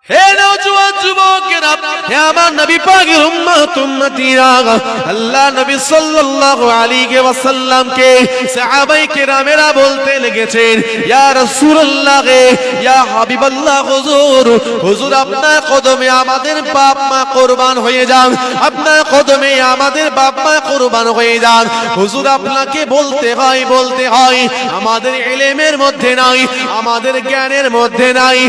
হে নওজোয়ান যুবকেরা, হে আমার নবী পাকের উম্মত উম্মতিরা, আল্লাহ নবী সাল্লাল্লাহু আলাইহি ওয়াসাল্লামকে সাহাবায়ে কেরামেরা বলতে লেগেছেন, ইয়া রাসূলুল্লাহ, ইয়া হাবিবাল্লাহ, হুজুর, হুজুর আপনার কদমে আমাদের বাপ মা কুরবান হয়ে যান, আপনার কদমে আমাদের বাপ মা কুরবান হয়ে যান। হুজুর আপনাকে বলতে হয় আমাদের ইলমের মধ্যে নাই, আমাদের জ্ঞানের মধ্যে নাই।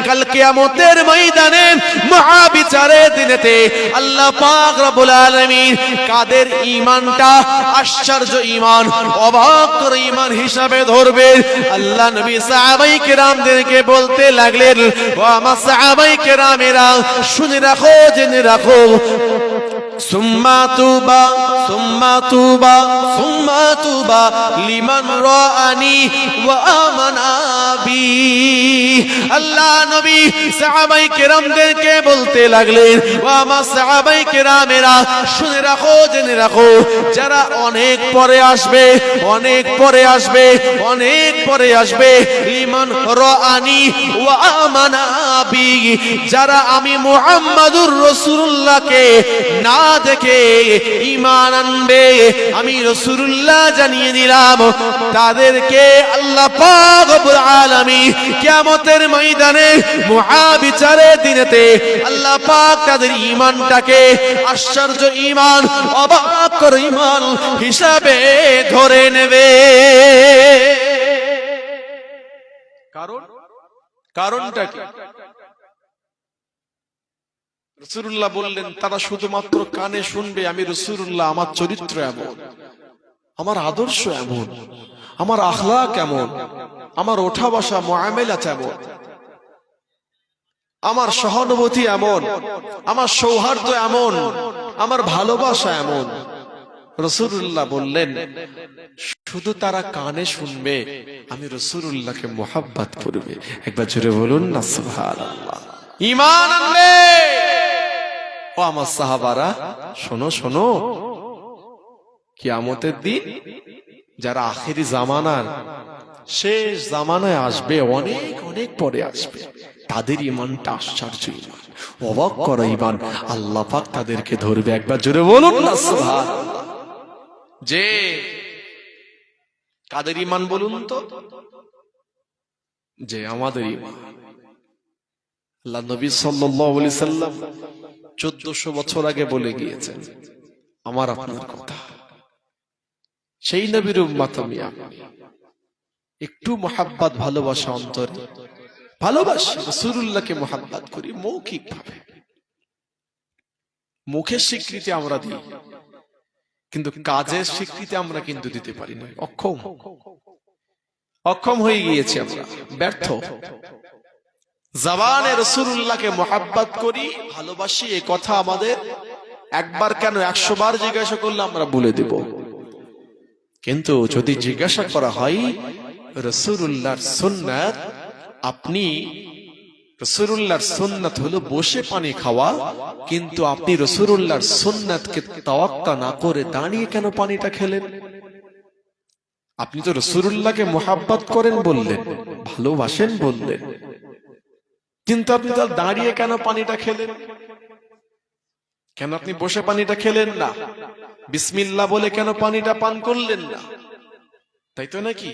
কাল কিয়ামতের ময়দানে মহাবিচারের দিনেতে আল্লাহ পাক রব্বুল আলামিন কাদের ঈমানটা আশ্চর্য ঈমান, অবাক করে ঈমান হিসাবে ধরবে। আল্লাহ নবী সাহাবায়ে কেরামদেরকে বলতে লাগলেন, ও আমার সাহাবায়ে কেরামেরা, শুনে রাখো, জেনে রাখো, সুম্মা তুবা সুম্মা তুবা সুম্মা তুবা লিমান রাআনি ওয়া আমানা বি। আল্লাহ নবী সাহাবায়ে কেরামদেরকে বলতে লাগলেন, ও আমার সাহাবায়ে কেরামেরা, শুনে রাখো, জেনে রাখো, যারা অনেক পরে আসবে, অনেক পরে আসবে, অনেক পরে আসবে, লিমান রাআনি ওয়া আমানা বি, যারা আমি মুহাম্মাদুর রাসূলুল্লাহকে না দেখে ঈমান আনবে, আমি রাসূলুল্লাহ জানিয়ে দিলাম, তাদেরকে আল্লাহ পাক রব্বুল আলামিন কিয়ামতের ময়দানে মহাবিচারের দিনেতে আল্লাহ পাক তাদের ঈমানটাকে আশ্চর্য ঈমান, অবাক করে ঈমান হিসাবে ধরে নেবে। কারণটা কি? রাসূলুল্লাহ বললেন, তারা শুধুমাত্র কানে শুনবে আমি রাসূলুল্লাহ, আমার চরিত্র এমন, আমার আদর্শ এমন, আমার আখলাক এমন, আমার ওঠা বসা মুআমালা এমন, আমার সহানুভূতি এমন, আমার সৌহার্দ্য এমন, আমার ভালোবাসা এমন। রাসূলুল্লাহ বললেন, শুধু তারা কানে শুনবে, আমি রাসূলুল্লাহকে মুহাব্বত করবে। একবার জোরে বলুন না সুবহানাল্লাহ। ঈমান আনবে। ও আমার সাহাবারা, শোনো শোনো, কিয়ামতের দিন যারা আখেরি জামানার শেষ জামানায় আসবে, অনেক অনেক পরে আসবে, তাদের ঈমানটা আশ্চর্য ঈমান, অবাক করা ঈমান, আল্লাহ পাক তাদেরকে ধরবে। একবার জোরে বলুন না সুবহানাল্লাহ। যে কাদের ঈমান বলুন তো? যে আমাদের ঈমান। আল্লাহ নবী সাল্লাল্লাহু আলাইহি সাল্লাম 1400 বছর আগে বলে গিয়েছেন আমার আপনার কথা। সেই নবীর উম্মত আমি, একটু মুহাব্বত ভালোবাসা অন্তরে ভালোবাসি, রাসূলুল্লাহকে মুহাব্বত করি মৌখিক ভাবে, মুখের স্বীকৃতি আমরা দিই, কিন্তু কাজের স্বীকৃতি আমরা কিন্তু দিতে পারি না। অক্ষম হয়ে গিয়েছি আমরা, ব্যর্থ। জবানে রাসূলুল্লাহকে মুহাব্বত করি, ভালোবাসি, এই কথা আমাদের একবার কেন 100 বার জিজ্ঞাসা করলে আমরা বলে দেব। কিন্তু যদি জিজ্ঞাসা করা হয় রাসূলুল্লাহর সুন্নাত, আপনি রাসূলুল্লাহর সুন্নাত হলো বসে পানি খাওয়া, কিন্তু আপনি রাসূলুল্লাহর সুন্নাতকে তাওয়াক্কা না করে দাঁড়িয়ে কেন পানিটা খেলেন? আপনি তো রাসূলুল্লাহকে মুহাব্বত করেন বললেন, ভালোবাসেন বললেন, কিন্তু আপনি তো দাঁড়িয়ে কেন পানিটা খেলেন? কেন আপনি বসে পানিটা খেলেন না? বিসমিল্লাহ বলে কেন পানিটা পান করলেন না? তাই তো নাকি?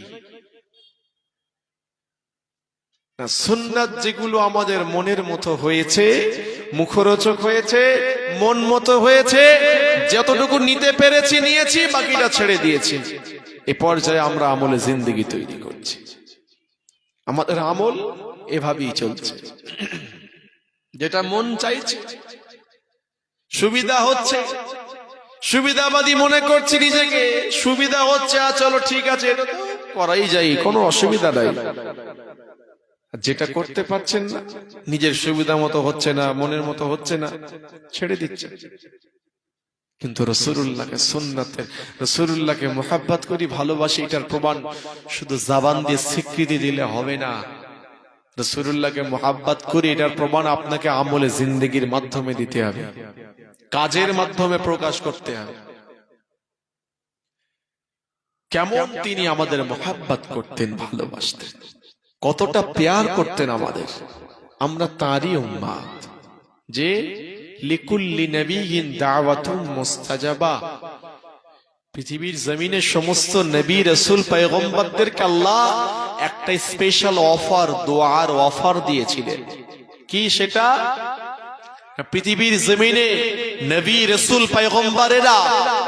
না, সুন্নাত যেগুলো আমাদের মনের মতো হয়েছে, মুখরোচক হয়েছে, মন মতো হয়েছে, যতটুকু নিতে পেরেছি নিয়েছি, বাকিটা ছেড়ে দিয়েছি। এ পর্যায়ে আমরা আমলে জিন্দেগি তৈরি করছি। আমাদের আমল এভাবেই চলছে, যেটা মন চাইছে, সুবিধা হচ্ছে, সুবিধাবাদী মনে করছি নিজেকে, সুবিধা হচ্ছে, চলো ঠিক আছে, এটা তো করাই যায়, কোনো অসুবিধা নাই। যেটা করতে পারছেন না, নিজের সুবিধা মতো হচ্ছে না, মনের মতো হচ্ছে না, ছেড়ে দিচ্ছে। কিন্তু রাসূলুল্লাহকে সুন্নাতের, রাসূলুল্লাহকে মুহাব্বত করি, ভালোবাসি, এটার প্রমাণ শুধু জবান দিয়ে স্বীকৃতি দিলে হবে না। রাসূলুল্লাহকে মুহাব্বত করি, এটার প্রমাণ আপনাকে আমলে জিন্দেগির মাধ্যমে দিতে হবে, কাজের মাধ্যমে প্রকাশ করতে হবে। কেমন তিনি আমাদের মুহাব্বত করতেন, ভালোবাসতেন, কতটা প্যার করতেন আমাদের। আমরা তারই উম্মাত, যে লিকুল্লি নবিয়িন দাওয়াতুম মুস্তাজাবা। পৃথিবীর জমিনে সমস্ত নবী রাসূল পয়গম্বরদেরকে আল্লাহ একটা স্পেশাল অফার, দোয়ার অফার দিয়েছিলেন। কি সেটা? পৃথিবীর জমিনে নবী রাসূল পয়গম্বরেরা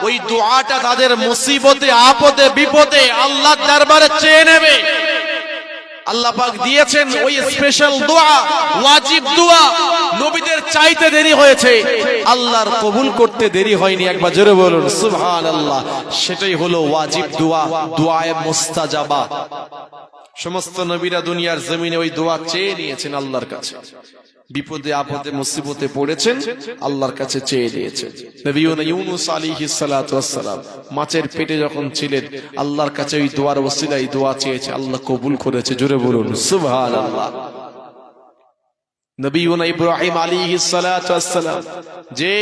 ওই দোয়াটা তাদের মুসিবতে, আপদে, বিপদে আল্লাহর দরবারে চেয়ে নেবে। আল্লাহ পাক দিয়েছেন ওই স্পেশাল দোয়া, ওয়াজিব দোয়া। নবীদের চাইতে দেরি হয়েছে, আল্লাহর কবুল করতে দেরি হয়নি। একবার জোরে বলুন সুবহানাল্লাহ। সেটাই হলো ওয়াজিব দোয়া, দোয়ায়ে মুস্তাজাবা। সমস্ত নবীরা দুনিয়ার জমিনে ওই দোয়া চেয়ে নিয়েছেন আল্লাহর কাছে। বিপদে আপদে মুসিবতে পড়েছেন, আল্লাহর কাছে চেয়ে নিয়েছেন। নবী ইউনূস আলাইহিস সালাতু ওয়াস সালাম মাছের পেটে যখন ছিলেন, আল্লাহর কাছে ওই দোয়ার ওসিলায় দোয়া চেয়েছে, আল্লাহ কবুল করেছে। জোরে বলুন সুবহানাল্লাহ। নবী ইব্রাহিম আলাইহিস সালাতু ওয়াস সালাম, যে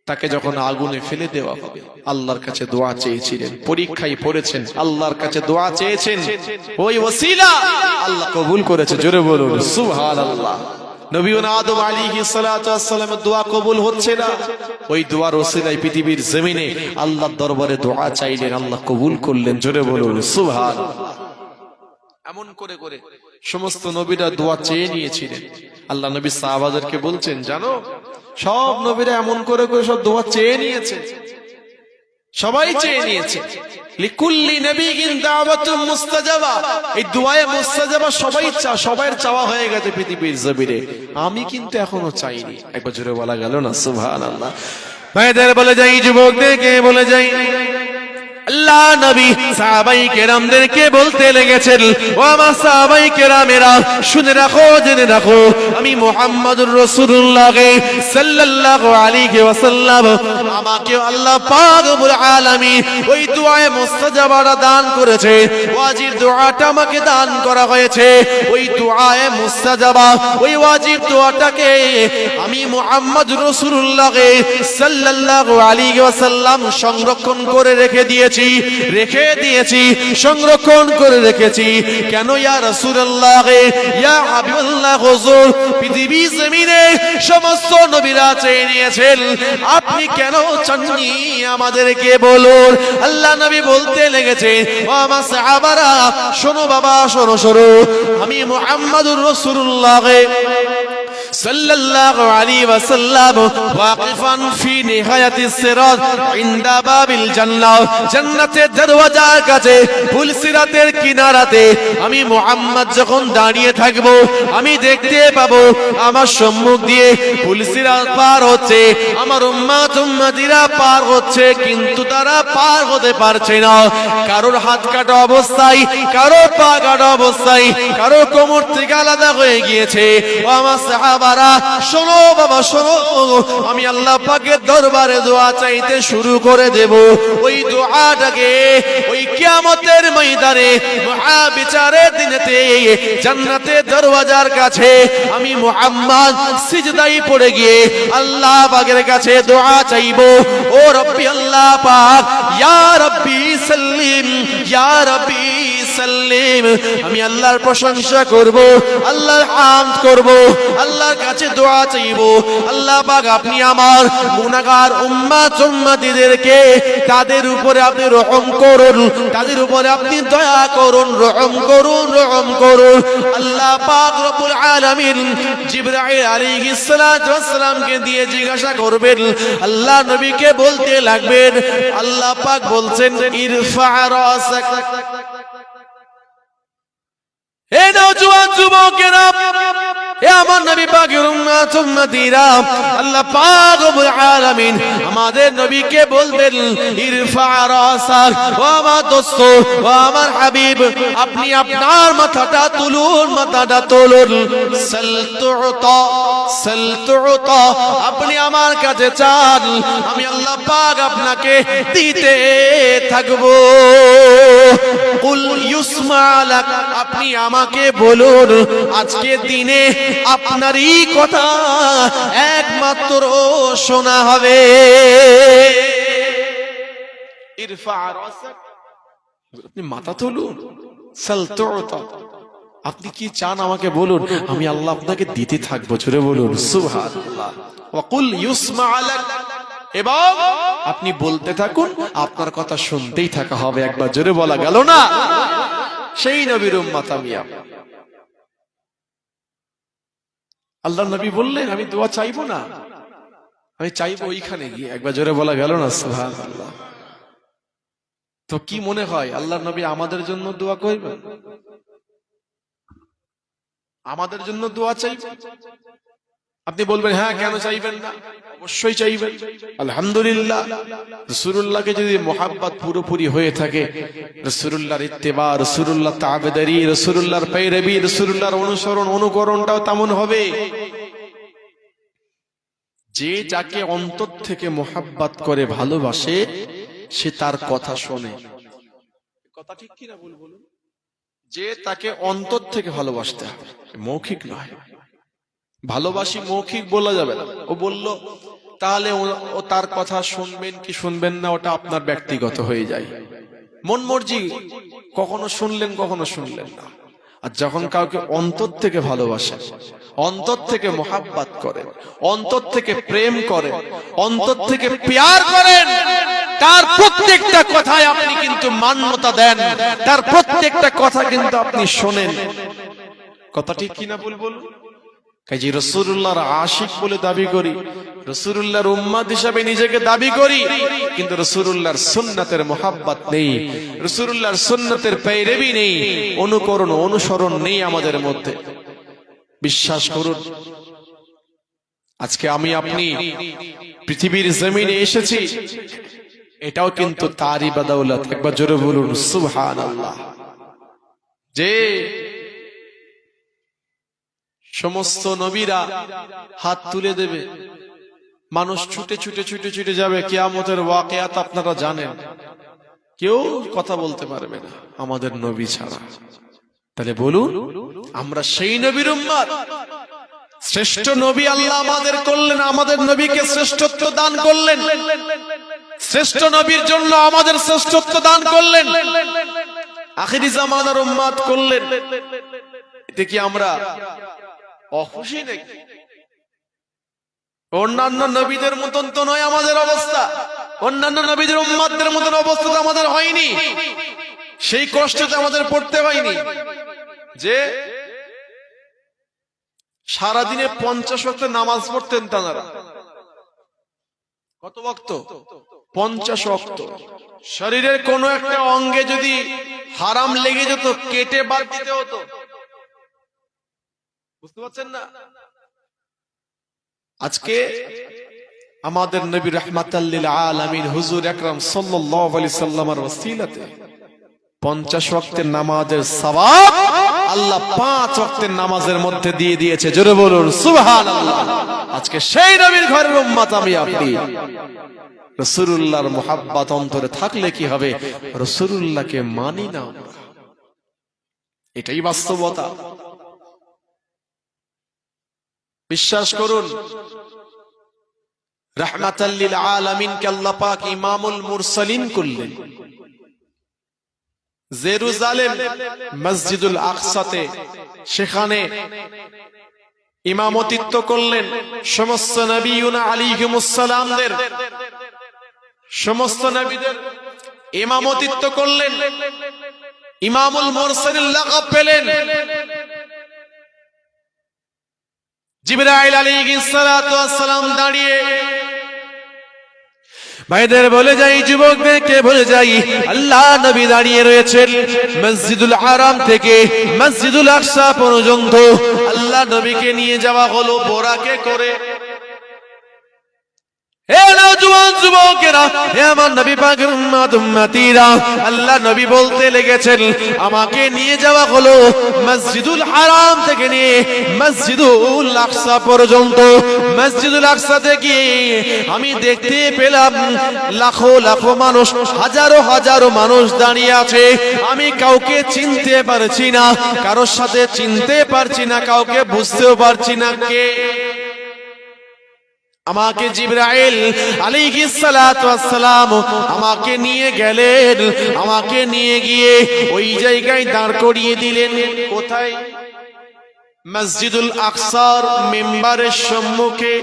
তাকে যখন আগুনে ফেলে দেওয়া হবে, আল্লাহর কাছে দোয়া চেয়েছিলেন। পরীক্ষায় পড়েছেন, আল্লাহর কাছে দোয়া চেয়েছেন, ওই ওসিলা আল্লাহ কবুল করেছে। জোরে বলুন সুবহানাল্লাহ। নবী আদম আলাইহিস সালাতু ওয়াস সালামের দোয়া কবুল হচ্ছে না, ওই দোয়ার ওসিলায় পৃথিবীর জমিনে আল্লাহর দরবারে দোয়া চাইলেন, আল্লাহ কবুল করলেন। জোরে বলুন সুবহানাল্লাহ। এমন করে করে সমস্ত নবীরা দোয়া চেয়ে নিয়েছিলেন। আল্লাহ নবী সাহাবাদেরকে বলছেন, জানো সব নবীরা এমন করে করে সব দোয়া চেয়ে নিয়েছে, সবাই চেয়ে নিয়েছে। লিকুল্লি নবিয়িন দাওয়াতুম মুস্তাজাবা। এই দোয়ায়ে মুস্তাজাবা সবার চাওয়া হয়ে গেছে পৃথিবীর জমিনে, আমি কিন্তু এখনো চাইনি। একবার জোরে বলা গেল না সুবহানাল্লাহ। ভাইদের বলে যাই, যুবকদেরকে বলে যাই, আল্লাহ নবী সাহাবায়ে কেরামদেরকে বলতে লেগেছেন, ও আমার সাহাবায়ে কেরামেরা শুনে রাখো, জেনে রাখো, আমি মুহাম্মদুর রাসূলুল্লাহ সাল্লাল্লাহু আলাইহি ওয়াসাল্লাম, আমাকে আল্লাহ পাক রব্বুল আলামিন ওই দোয়ায়ে মুস্তাজাবাটা দান করেছে। ওয়াজিব দোয়াটা আমাকে দান করা হয়েছে। ওই দোয়ায়ে মুস্তাজাবা, ওই ওয়াজিব দোয়াটাকে আমি মুহাম্মদুর রাসূলুল্লাহ সাল্লাল্লাহু আলাইহি ওয়াসাল্লাম সংরক্ষণ করে রেখে দিয়েছি, সংরক্ষণ করে রেখেছি। কেন ইয়া রাসূলুল্লাহ, ইয়া হাবিবাল্লাহ, হুজুর পৃথিবী জমিনে সমস্ত নবীরা চেয়ে নিয়েছেন, আপনি কেন চাননি আমাদেরকে বলুন। আল্লাহ নবী বলতে লেগেছে, ও আমার সাহাবারা শোনো বাবা, শোনো শোনো, আমি মুহাম্মদুর রাসূলুল্লাহ সাল্লাল্লাহু আলাইহি ওয়াসাল্লাম ওয়াকিফান ফি নিহায়াতিস সিরাত ইনদা বাবিল জান্নাহ, জান্নাতের দরওয়াজার কাছে পুলসিরাতের কিনারাতে আমি মুহাম্মদ যখন দাঁড়িয়ে থাকব, আমি দেখতে পাবো আমার সম্মুখ দিয়ে পুলসিরাত পার হচ্ছে, আমার উম্মতিরা পার হচ্ছে, কিন্তু তারা পার হতে পারছে না। কারোর হাত কাটা অবস্থায়, কারোর পা কাটা অবস্থায়, কারোর কোমর থেকে আলাদা হয়ে গিয়েছে। ও আমার সাহাবারা শোনো বাবা, শোনো, আমি আল্লাহ পাকের দরবারে দোয়া চাইতে শুরু করে দেব। ওই দোয়াটাকে ওই কিয়ামতের ময়দানে মহাবিচারের দিনেতে জান্নাতের দরওয়াজার কাছে আমি মুহাম্মদ সিজদায় পড়ে গিয়ে আল্লাহ পাকের কাছে দোয়া চাইবো, ও রব্বি আল্লাহ পাক, ইয়া রব্বি সাল্লিম, ইয়া রব্বি সাল্লিম। আমি আল্লাহর প্রশংসা করব, আল্লাহর হামদ করব, আল্লাহর কাছে দোয়া চাইবো, আল্লাহ পাক আপনি আমার গুনাহগার উম্মতিদেরকে তাদের উপরে আপনি রহম করুন, তাদের উপরে আপনি দয়া করুন, রহম করুন, রহম করুন। আল্লাহ পাক রব্বুল আলামিন জিবরাইল আলাইহিস সালাতু ওয়াস সালামকে দিয়ে জিজ্ঞাসা করবেন, আল্লাহ নবীকে বলতে লাগবেন, আল্লাহ পাক বলছেন, ইরফা রাসাক। হে নওজোয়ান যুবকেরা, হে আমার নবী পাকের উম্মতিরা, আল্লাহ পাক রব্বুল আলামিন আমাদের নবীকে বলবেন, ইরফা রাসাক, ও আমার দোস্ত, ও আমার হাবিব, আপনি আপনার মাথাটা তুলুন, মাথাটা তুলুন। সালতুতা, সালতুতা, আপনি আমার কাছে চান, আমি আল্লাহ পাক আপনাকে দিতে থাকবো। কুল ইউসমা লাক, আপনি আমাকে বলুন, আজকে দিনে আপনারই কথা একমাত্র শোনা হবে। ইরফা রাসাক, আপনি মাথা তুলুন, সাল তু'তা, আপনি কি চান আমাকে বলুন, আমি আল্লাহ আপনাকে দিতে থাকবো। জোরে বলুন সুবহানাল্লাহ। ওয়া কুল ইউসমা লাক, এবং আপনি বলতে থাকুন, আপনার কথা শুনতেই থাকা হবে। একবার জোরে বলা গেল না? সেই নবীর উম্মত আমি। আল্লাহর নবী বললেন আমি দোয়া চাইবো না, আমি চাইবো ওইখানে গিয়ে। একবার জোরে বলা গেল না সুবহানাল্লাহ। তো কি মনে হয় আল্লাহর নবী আমাদের জন্য দোয়া করবেন? আমাদের জন্য দোয়া চাইবেন? আপনি বলবেন হ্যাঁ, কেন চাইবেন না? অবশ্যই চাইবেন। আলহামদুলিল্লাহ, রাসূলুল্লাহকে যদি মুহাব্বত পুরোপুরি হয়ে থাকে, রাসূলুল্লাহর ইত্তেবা, রাসূলুল্লাহ তাবেদারি, রাসূলুল্লাহর পেরবি, রাসূলুল্লাহর অনুসরণ অনুকরণটাও তেমন হবে। যে যাকে অন্তর থেকে মুহাব্বত করে ভালোবাসে, সে তার কথা শোনে। কথা ঠিক কি না ভুল বলুন? যে তাকে অন্তর থেকে ভালোবাসতে হবে, মৌখিক নয়। ভালোবাসি মৌখিক বলা যাবে না। ও বলল, তাহলে ও তার কথা শুনবেন কি শুনবেন না, ওটা আপনার ব্যক্তিগত হয়ে যায়। মন মর্জি, কখনো শুনলেন কখনো শুনলেন না। আর যখন কাউকে অন্তর থেকে ভালোবাসেন, অন্তর থেকে মোহাব্বত করেন, অন্তর থেকে প্রেম করেন, অন্তর থেকে প্যার করেন, তার প্রত্যেকটা কথায় আপনি কিন্তু মান্যতা দেন, তার প্রত্যেকটা কথা কিন্তু আপনি শোনেন। কথা ঠিক কিনা ভুল বলুন? কাজী রাসূলুল্লাহর আশিক বলে দাবি করি, রাসূলুল্লাহর উম্মত হিসেবে নিজেকে দাবি করি, কিন্তু রাসূলুল্লাহর সুন্নাতের মুহাব্বত নেই, রাসূলুল্লাহর সুন্নাতের পেরবি নেই, অনুকরণ অনুসরণ নেই আমাদের মধ্যে। বিশ্বাস করুন, আজকে আমি আপনি পৃথিবীর জমিনে এসেছি, এটাও কিন্তু তারই বাদৌলত। একবার জোরে বলুন সুবহানাল্লাহ। যে সমস্ত নবীরা হাত তুলে দেবে, মানুষ ছুটে ছুটে ছুটে ছুটে যাবে, কিয়ামতের ওয়াকিয়াত আপনারা জানেন, কেউ কথা বলতে পারবে না আমাদের নবী ছাড়া। তাহলে বলুন, আমরা সেই নবীর উম্মত। শ্রেষ্ঠ নবী আল্লাহ আমাদের করলেন, আমাদের নবীকে শ্রেষ্ঠত্ব দান করলেন, শ্রেষ্ঠ নবীর জন্য আমাদের শ্রেষ্ঠত্ব দান করলেন, আখিরি জামানার উম্মত করলেন। এতে কি আমরা অখুশি নাকি? অন্যান্য নবীদের মতন তো নয় আমাদের অবস্থা, অন্যান্য নবীদের উম্মতদের মতন অবস্থা তো আমাদের হয়নি, সেই কষ্টতে আমাদের পড়তে হয়নি যে সারাদিনে 50 ওয়াক্ত নামাজ পড়তেন তাঁরা। কত ওয়াক্ত? 50 ওয়াক্ত। শরীরের কোন একটা অঙ্গে যদি হারাম লেগে যেত, কেটে বাদ দিতে হতো। বুঝতে পারছেন না? আজকে আমাদের নবী রাহমাতাল লিল আলামিন হুজুর আকরাম সাল্লাল্লাহু আলাইহি সাল্লামের ওসিলাতে 50 ওয়াক্তের নামাজের সওয়াব আল্লাহ 5 ওয়াক্তের নামাজের মধ্যে দিয়ে দিয়েছে। জোরে বলুন সুবহানাল্লাহ। আজকে সেই নবীর ঘরের উম্মত আমি আপনি। রাসূলুল্লাহর মুহাব্বত অন্তরে থাকলে কি হবে? রাসূলুল্লাহকে মানি না, এটাই বাস্তবতা। বিশ্বাস করুন, রাহমাতাল লিল আলামিনকে আল্লাহ পাক ইমামুল মুরসালিন করলেন। জেরুজালেম মসজিদুল আকসাতে, সেখানে ইমামতিত্ব করলেন সমস্ত নবিয়ুনা আলাইহিমুস সালামদের, সমস্ত নবীদের ইমামতিত্ব করলেন। ইমামুল মুরসালিন লাকাব পেলেন। জিবরাইল আলাইহিস সালাতু ওয়াস সালাম দাঁড়িয়ে, ভাইদের বলে যাই, যুবকদেরকে বলে যাই, আল্লাহ নবী দাঁড়িয়ে রয়েছেন মসজিদুল হারাম থেকে মসজিদুল আকসা পর্যন্ত। আল্লাহ নবীকে নিয়ে যাওয়া হলো বোরাকে করে। হে নওজোয়ান যুবকেরা, হে আমার নবী পাকের উম্মত উম্মতিরা, আল্লাহ নবী বলতে লেগেছেন, আমাকে নিয়ে যাওয়া হলো মসজিদুল হারাম থেকে নিয়ে মসজিদুল আকসা পর্যন্ত। মসজিদুল আকসাতে গিয়ে আমি দেখতে পেলাম লাখো লাখো মানুষ, হাজারো হাজারো মানুষ দাঁড়িয়ে আছে। আমি কাউকে চিনতে পারছি না, কারোর সাথে চিনতে পারছি না, কাউকে বুঝতেও পারছি না কে। আমাকে জিবরাইল আলাইহিস সালাতু ওয়াস সালাম আমাকে নিয়ে গেলেন, আমাকে নিয়ে গিয়ে ওই জায়গায় দাঁড় করিয়ে দিলেন। কোথায়? মসজিদুল আকসার মিম্বারের সম্মুখে।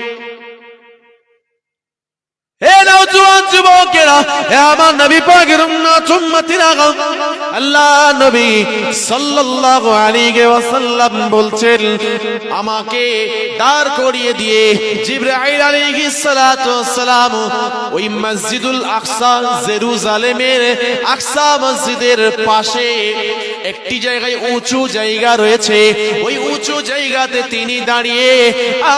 হে নওজোয়ান যুবকেরা, হে আমার নবী পাকের উম্মতিরা, আল্লাহ নবী সাল্লাল্লাহু আলাইহি ওয়াসাল্লাম বলছেন, আমাকে দাঁড় করিয়ে দিয়ে জিবরাইল আলাইহিস সালাতু ওয়াস সালাম ওই মসজিদুল আকসা, জেরুজালেমের আকসা মসজিদের পাশে একটি জায়গায় উঁচু জায়গা রয়েছে, ওই উঁচু জায়গাতে তিনি দাঁড়িয়ে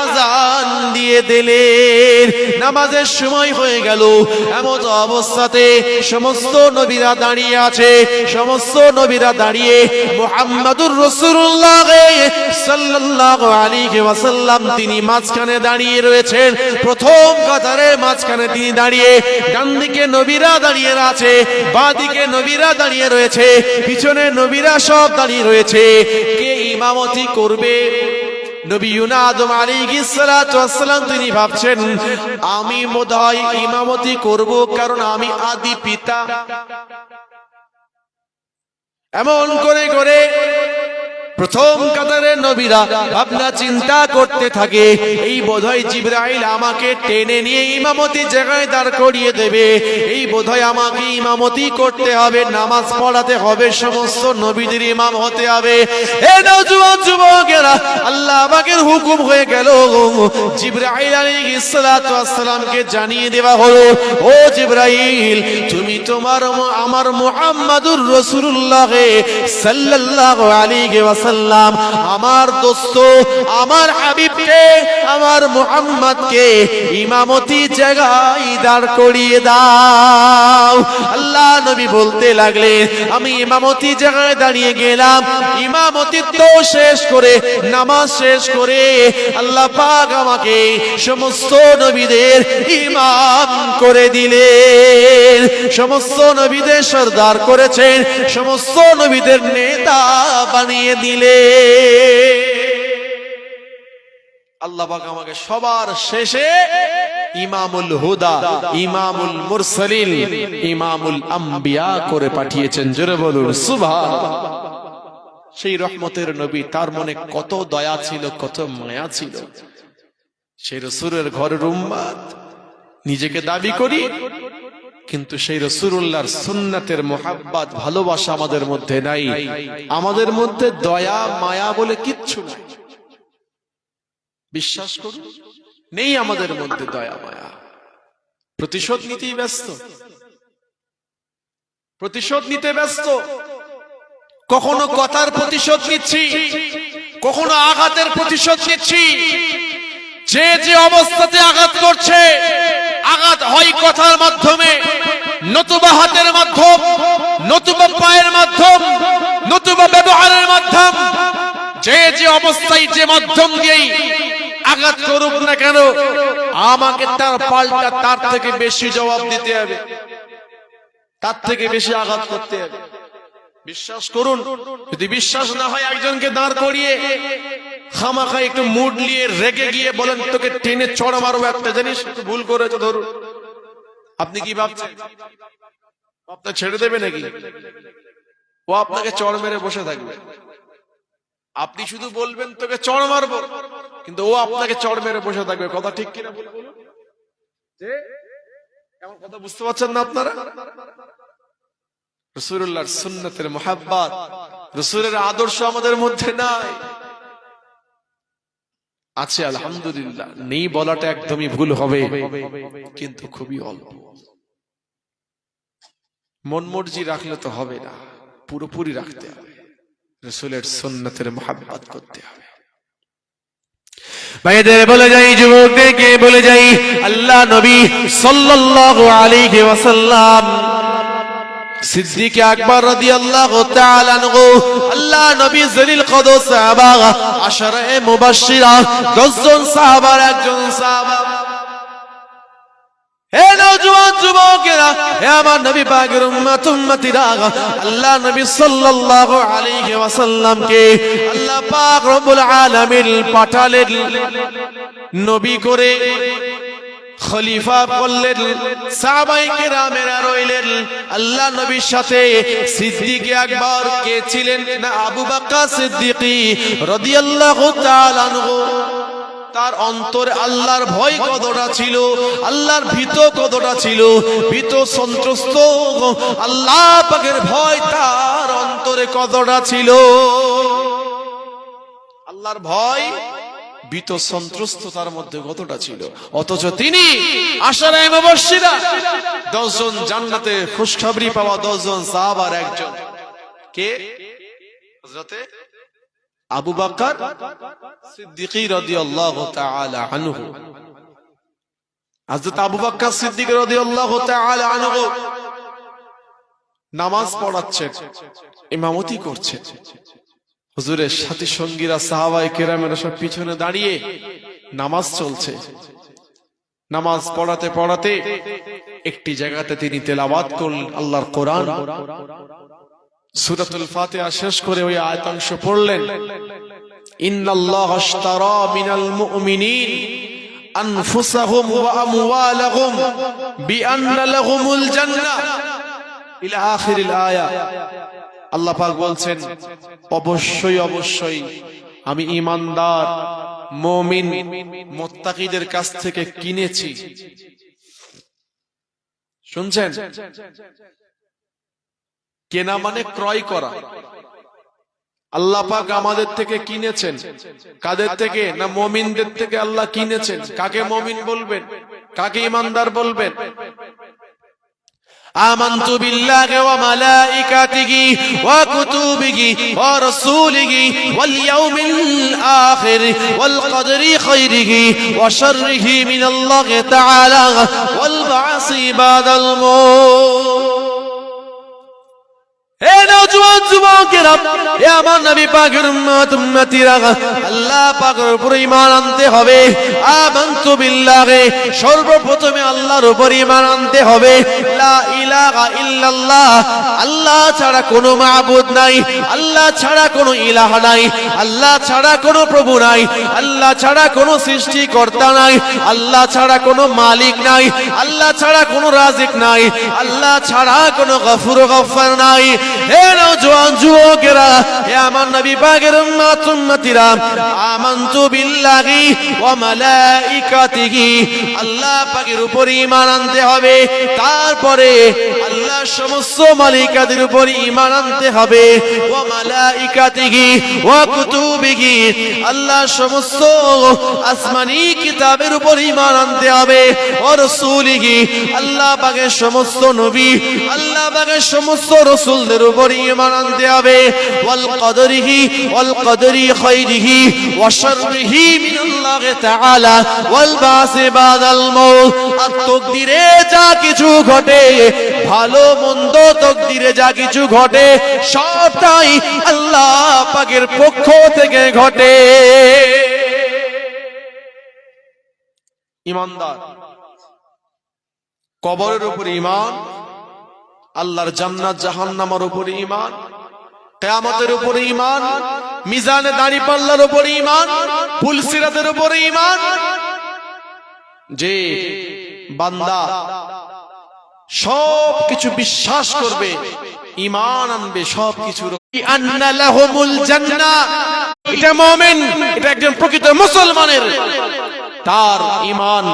আযান দিয়ে দিলেন। নামাজের সময় হয়ে গেল, এমন অবস্থাতে সমস্ত নবীরা দাঁড়িয়ে আছে, সমস্ত নবীরা দাঁড়িয়ে মুহাম্মাদুর রাসূলুল্লাহ সাল্লাল্লাহু আলাইহি ওয়াসাল্লাম তিনি মাঝখানে দাঁড়িয়ে রয়েছেন, প্রথম কাতারের মাঝখানে তিনি দাঁড়িয়ে। ডান দিকে নবীরা দাঁড়িয়ে আছে, বাঁ দিকে নবীরা দাঁড়িয়ে রয়েছে, পিছনে নবীরা সব দাঁড়িয়ে রয়েছে। কে ইমামতি করবে? নবিয়ুনা আদম আলাইহিস সালাতু ওয়াস সালাম তিনি ভাবছেন, আমি বোধহয় ইমামতি করব, কারণ আমি আদি পিতা। এমন করে করে প্রথম কাতারের নবীরা ভাবনা চিন্তা করতে থাকে, এই বোধহয় জিবরাইল আমাকে টেনে নিয়ে ইমামতি জায়গায় দাঁড় করিয়ে দেবে, এই বোধহয় আমাকে ইমামতি করতে হবে, নামাজ পড়াতে হবে, সমস্ত নবীদের ইমাম হতে হবে। হে নওজোয়ান যুবকেরা, আল্লাহ পাকের হুকুম হয়ে গেল, জিবরাইল আলাইহিস সালাতু ওয়াস সালামকে জানিয়ে দেওয়া হলো, ও জিবরাইল, তুমি তোমার আমার মুহাম্মাদুর রাসূলুল্লাহ সাল্লাল্লাহু আলাইহি ওয়াসাল্লাম আমার দোস্ত, আমার হাবিবকে, আমার মুহাম্মদকে ইমামতি জায়গায় দাঁড় করিয়ে দাও। আল্লাহ নবী বলতে লাগলেন, আমি ইমামতি জায়গায় দাঁড়িয়ে গেলাম, ইমামতিত্ব শেষ করে, নামাজ শেষ করে আল্লাহ পাক আমাকে সমস্ত নবীদের ইমাম করে দিলেন, সমস্ত নবীদের সরদার করেছেন, সমস্ত নবীদের নেতা বানিয়ে দিলেন। আল্লাহ পাক আমাকে সবার শেষে ইমামুল হুদা, ইমামুল মুরসালিন, ইমামুল আম্বিয়া করে পাঠিয়েছেন। জোরে বলুন সুবহানাল্লাহ। সেই রহমতের নবী, তার মনে কত দয়া ছিল, কত মায়া ছিল। সেই রাসূলের ঘরের উম্মত নিজেকে দাবি করি, কিন্তু সেই রাসূলুল্লাহর সুন্নাতের মুহাব্বত, ভালোবাসা আমাদের মধ্যে নাই। আমাদের মধ্যে দয়া মায়া বলে কিচ্ছু নাই। বিশ্বাস করুন, নেই আমাদের মধ্যে দয়া মায়া। প্রতিশোধ নিতেই ব্যস্ত, প্রতিশোধ নিতে ব্যস্ত। কখনো কথার প্রতিশোধ নিচ্ছি, কখনো আঘাতের প্রতিশোধ নিচ্ছি। যে যে অবস্থাতে আঘাত করছে, আঘাত হয় কথার মাধ্যমে, নতুবা হাতের মাধ্যম, নতুবা পায়ের মাধ্যম, নতুবা ব্যবহারের মাধ্যম। যে যে অবস্থায়, যে মাধ্যম দিয়েই আঘাত করুক না কেন, আমাকে তার পাল্টা তার থেকে বেশি জবাব দিতে হবে, তার থেকে বেশি আঘাত করতে হবে। বিশ্বাস করুন, যদি বিশ্বাস না হয়, একজনকে দাঁড় করিয়ে খামাখা একটু মুড নিয়ে রেগে গিয়ে বলেন, তোকে টেনে চড় মারবো, একটা জিনিস ভুল করেছে ধরুন, আপনি কি ভাবছেন আপনাকে ছেড়ে দেবে নাকি? ও আপনাকে চড় মেরে বসে থাকবে। আপনি শুধু বলবেন তোকে চড় মারবো, কিন্তু ও আপনাকে চড় মেরে বসে থাকবে। কথা ঠিক কিনা বলুন? যে এমন কথা বুঝতে পারছেন না আপনারা? রাসূলুল্লাহর সুন্নাতের মুহাব্বত, রাসূলের আদর্শ আমাদের মধ্যে নাই। আছে আলহামদুলিল্লাহ, নেই বলাটা একদমই ভুল হবে, কিন্তু খুবই অল্প। মন মর্জি রাখলে তো হবে না, পুরোপুরি রাখতে হবে, রাসূলের সুন্নাতের মুহাব্বত করতে হবে। ভাইদের বলে যাই, যুবকদেরকে বলে যাই, আল্লাহ নবী সাল্লাল্লাহু আলাইহি ওয়াসাল্লাম সিদ্দিক আকবর রাদিয়াল্লাহু তাআলা আনহু, আল্লাহ নবী জলিল কদর সাহাবা, আশারে মুবাশশিরা, 10 জন সাহাবার একজন সাহাবা। হে নওজোয়ান যুবকেরা, হে আমার নবী পাকের উম্মতিরা, আল্লাহ নবী সাল্লাল্লাহু আলাইহি ওয়াসাল্লামকে আল্লাহ পাক রব্বুল আলামিন পাঠালেন নবী করে। খলিফা করলেন, সাহাবায়ে কেরামেরা রইলেন আল্লাহ নবীর সাথে। সিদ্দিক আকবর কে ছিলেন না আবু বকর সিদ্দিক রাদিয়াল্লাহু তাআলা আনহু। তার অন্তরে আল্লাহর ভয় কতটা ছিল, আল্লাহর ভীত কতটা ছিল, ভীত সন্ত্রস্ত আল্লাহ পাকের ভয় তার অন্তরে কতটা ছিল। আল্লাহর ভয় ভীত সন্ত্রস্ত তার মধ্যে কতটা ছিল। অথচ তিনি আশারায়ে মুবাশশিরা 10 জন জান্নাতে খুশখবরি পাওয়া 10 জন সাহাবার একজন কে হযরতে আবু বকর সিদ্দিক রাদিয়াল্লাহু তাআলা আনহু। হযরত আবু বকর সিদ্দিক রাদিয়াল্লাহু তাআলা আনহু নামাজ পড়াচ্ছেন, ইমামতি করছেন। হুজুরের সাথী সঙ্গীরা সাহাবায়ে কেরামেরা সব পিছনে দাঁড়িয়ে নামাজ চলছে। নামাজ পড়াতে পড়াতে একটি জায়গাতে তিনি তেলাওয়াত করলেন আল্লাহর কোরআন। সূরাতুল ফাতিহা শেষ করে ওই আয়াতাংশ পড়লেন, ইন্নাল্লাহা আশতারা মিনাল মুমিনিন আনফুসাহুম ওয়া আমওয়ালাহুম বিআন্না লাহুমুল জান্নাহ ইলা আখিরিল আয়া। আল্লাহ পাক বলছেন, অবশ্যই অবশ্যই আমি ঈমানদার মুমিন মুত্তাকিদের কাছ থেকে কিনেছি। শুনছেন? কেনা মানে ক্রয় করা। আল্লাহ পাক আমাদের থেকে কিনেছেন। কাদের থেকে? না মুমিনদের থেকে আল্লাহ কিনেছেন। কাকে মুমিন বলবেন, কাকে ঈমানদার বলবেন? آمنت بالله وملائكته وكتبه ورسوله واليوم الآخر والقدر خيره وشره من الله تعالى والبعث بعد الموت। হে নওজোয়ান যুবকেরা, হে আমার নবী পাকের উম্মত উম্মতিরা, আল্লাহ পাকের উপর ঈমান আনতে হবে। আমানতু বিল্লাহি, সর্বপ্রথমে আল্লাহর উপর ঈমান আনতে হবে। লা ইলাহা ইল্লাল্লাহ, আল্লাহ ছাড়া কোনো মাবুদ নাই, আল্লাহ ছাড়া কোনো ইলাহ নাই, আল্লাহ ছাড়া কোনো প্রভু নাই, আল্লাহ ছাড়া কোনো সৃষ্টিকর্তা নাই, আল্লাহ ছাড়া কোনো মালিক নাই, আল্লাহ ছাড়া কোনো রাজিক নাই, আল্লাহ ছাড়া কোনো গফুর গফফার নাই। হে নওজোয়ান যুবকেরা, হে আমার নবী পাকের উম্মত উম্মতিরা, আমানতু বিল্লাহি ওয়া মালাইকাতিহি, আল্লাহ পাকের উপর ঈমান আনতে হবে। তারপরে আল্লাহ সমস্ত মালাইকাদের উপর ঈমান আনতে হবে। ওয়া মালাইকাতিহি ওয়া কুতুবিহি, আল্লাহ সমস্ত আসমানি কিতাবের উপর ঈমান আনতে হবে। ওয়া রাসূলিহি, আল্লাহ পাকের সমস্ত নবী, আল্লাহ পাকের সমস্ত রাসূলদের উপর ঈমান আনতে হবে। ওয়াল কদরি খায়রিহি ওয়া শাররিহি মিনাল্লাহি তাআলা ওয়াল বাসি বাদাল মাউত। আর তাকদীরে যা কিছু ঘটে, ভালো মন্দ তাকদীরে যা কিছু ঘটে, সবটাই আল্লাহ পাকের পক্ষ থেকে ঘটে। ঈমানদার কবরের উপর ঈমান, আল্লাহর জান্নাত জাহান্নামের উপরে ঈমান, কিয়ামতের উপরে ঈমান, মিজানে দাঁড়িপাল্লার উপরে ঈমান, পুলসিরাতের উপরে ঈমান। যে বান্দা সব কিছু বিশ্বাস করবে, ঈমান আনবে সবকিছুর, আন্না লাহুমুল জান্নাহ, এটা মুমিন, এটা একজন প্রকৃত মুসলমানের তার ঈমান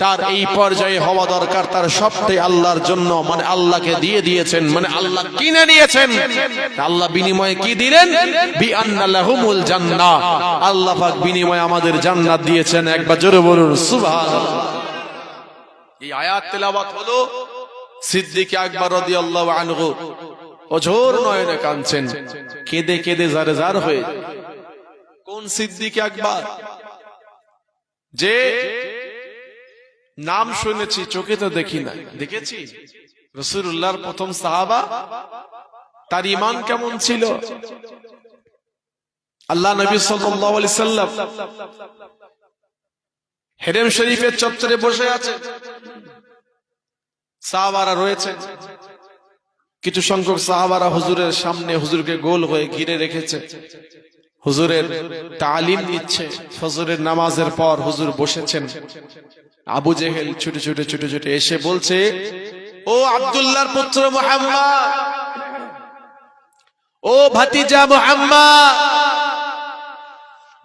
তার এই পর্যায়ে হওয়া দরকার। তার সবটাই আল্লাহর জন্য, মানে আল্লাহকে দিয়ে দিয়েছেন, মানে আল্লাহ কিনে নিয়েছেন। আল্লাহ বিনিময়ে কি দিলেন? বিআন্না লাহুমুল জান্নাহ, আল্লাহ পাক বিনিময়ে আমাদের জান্নাত দিয়েছেন। একবার জোরে বলুন সুবহানাল্লাহ। এই আয়াত তেলাওয়াত হলো, সিদ্দিক আকবর রাদিয়াল্লাহু আনহু অঝোর নয়নে কাঁদছেন, কেঁদে কেঁদে জারে জার হয়ে। কোন সিদ্দিক আকবর? যে নাম শুনেছি, চোখে তো দেখি না, দেখেছি রাসূলুল্লাহর প্রথম সাহাবা, তার ঈমান কেমন ছিল? আল্লাহ নবী সাল্লাল্লাহু আলাইহি সাল্লাম হেরেম শরীফের চত্বরে বসে আছে, সাহাবারা রয়েছে। কিছু সংখ্যক সাহাবারা হুজুরের সামনে হুজুরকে গোল হয়ে ঘিরে রেখেছে, হুজুরের তালিম নিচ্ছে। ফজরের নামাজের পর হুজুর বসেছেন, আবু জেহেল ছুটে ছুটে ছুটে ছুটে এসে বলছে, ও আব্দুল্লাহর পুত্র মুহাম্মদ, ও ভাতিজা মুহাম্মদ,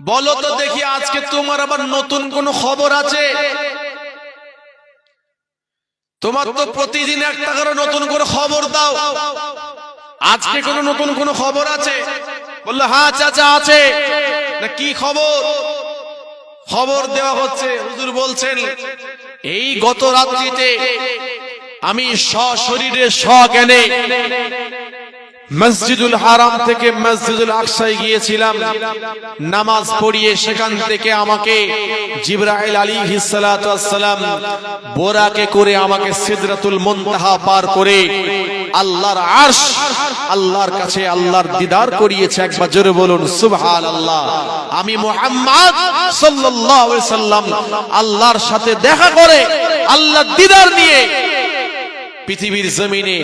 বলো তো দেখি আজকে তোমার আবার নতুন কোন খবর আছে? তোমার তো প্রতিদিন একটা করে নতুন করে খবর দাও, আজকে কোন নতুন কোন খবর আছে? বললো, হ্যাঁ চাচা আছে। না কি খবর? খবর দেওয়া হচ্ছে। হুজুর বলছেন, এই গত রাত্রিতে আমি সশরীরে সজ্ঞানে মসজিদুল হারাম থেকে মসজিদুল আকসায় গিয়েছিলাম, নামাজ পড়িয়ে সেখান থেকে আমাকে জিবরাইল আলাইহিস সালাতু ওয়াস সালাম বোরাকে করে আমাকে সিদরাতুল মুনতাহা পার করে আল্লাহর আরশ, আল্লাহর কাছে আল্লাহর দিদার করিয়েছে। একবার জোরে বলুন সুবহানাল্লাহ। আমি মুহাম্মদ সাল্লাল্লাহু আলাইহি সাল্লাম আল্লাহর সাথে দেখা করে আল্লাহর দিদার নিয়ে পৃথিবীর জমিনে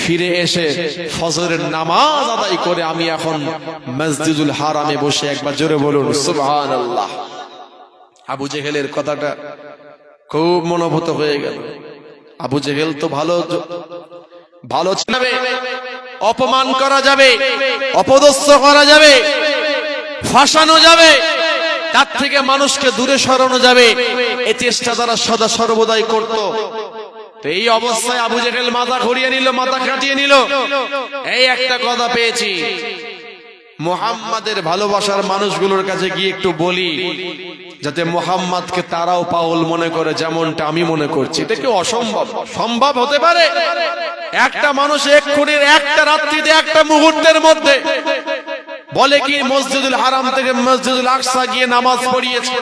ফিরে এসে ফজরের নামাজ আদায় করে আমি এখন মসজিদুল হারামে বসে। একবার জোরে বলুন সুবহানাল্লাহ। আবু জেহেলের কথাটা খুব মনোভূত হয়ে গেল। আবু জেহেল তো ভালো ভালো যাবে, অপমান করা যাবে, অপদস্থ করা যাবে, ফাঁসানো যাবে, তার থেকে মানুষকে দূরে সরানো যাবে, এই চেষ্টা তারা সদা সর্বদাই করত। এই অবস্থায় আবু জেহেল মাথা ঘুরিয়ে নিল, মাথা কাটিয়ে নিল। এই একটা কথা পেয়েছি, মুহাম্মাদের ভালোবাসার মানুষগুলোর কাছে গিয়ে একটু বলি, যাতে মুহাম্মাদকে তারাও পাগল মনে করে, যেমনটা আমি মনে করছি। এটা কি অসম্ভব? সম্ভব হতে পারে? একটা মানুষ এক্ষুনির একটা রাত্রিতে একটা মুহূর্তের মধ্যে বলে কি মসজিদুল হারাম থেকে মসজিদুল আকসা গিয়ে নামাজ পড়িয়েছে,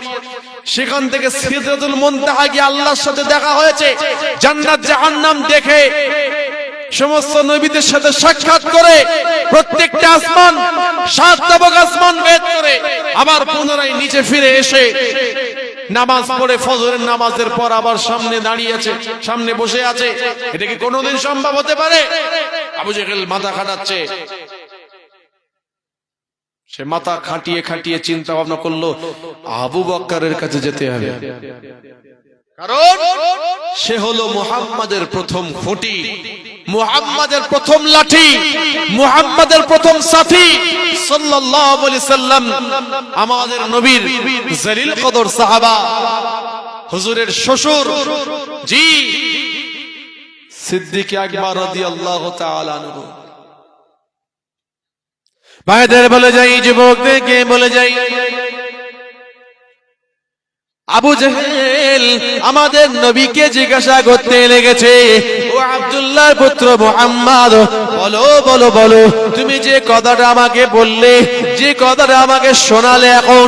সেখান থেকে সিদরাতুল মুনতাহা গিয়ে আল্লাহর সাথে দেখা হয়েছে, জান্নাত জাহান্নাম দেখে সমস্ত নবীদের সাথে সাক্ষাৎ করে প্রত্যেকটা আসমান, সাত তাবক আসমান ভেদ করে আবার পুনরায় নিচে ফিরে এসে নামাজ পড়ে ফজরের নামাজের পর আবার সামনে দাঁড়িয়ে আছে, সামনে বসে আছে। এটা কি কোনোদিন সম্ভব হতে পারে? আবু জেহেল মাথা খাটাচ্ছে। সে মাথা খাটিয়ে খাটিয়ে চিন্তা ভাবনা করলো, আবু বকরের কাছে যেতে হবে, কারণ সে হলো মুহাম্মাদের প্রথম খুঁটি, মুহাম্মাদের প্রথম লাঠি, মুহাম্মাদের প্রথম সাথী সাল্লাল্লাহু আলাইহি সাল্লাম, আমাদের নবীর জলিল কদর সাহাবা, হুজুরের শ্বশুর জি সিদ্দিক আকবর রাদিয়াল্লাহু তাআলা আনহু। ভাইদের বলে যাই, যুবকদেরকে বলে যাই, আবু জেহেল আমাদের নবীকে জিজ্ঞাসা করতে লেগেছে, ও আব্দুল্লাহর পুত্র মুহাম্মদ, বলো বলো বলো, তুমি যে কথাটা আমাকে বললে, যে কথাটা আমাকে শোনালে, এখন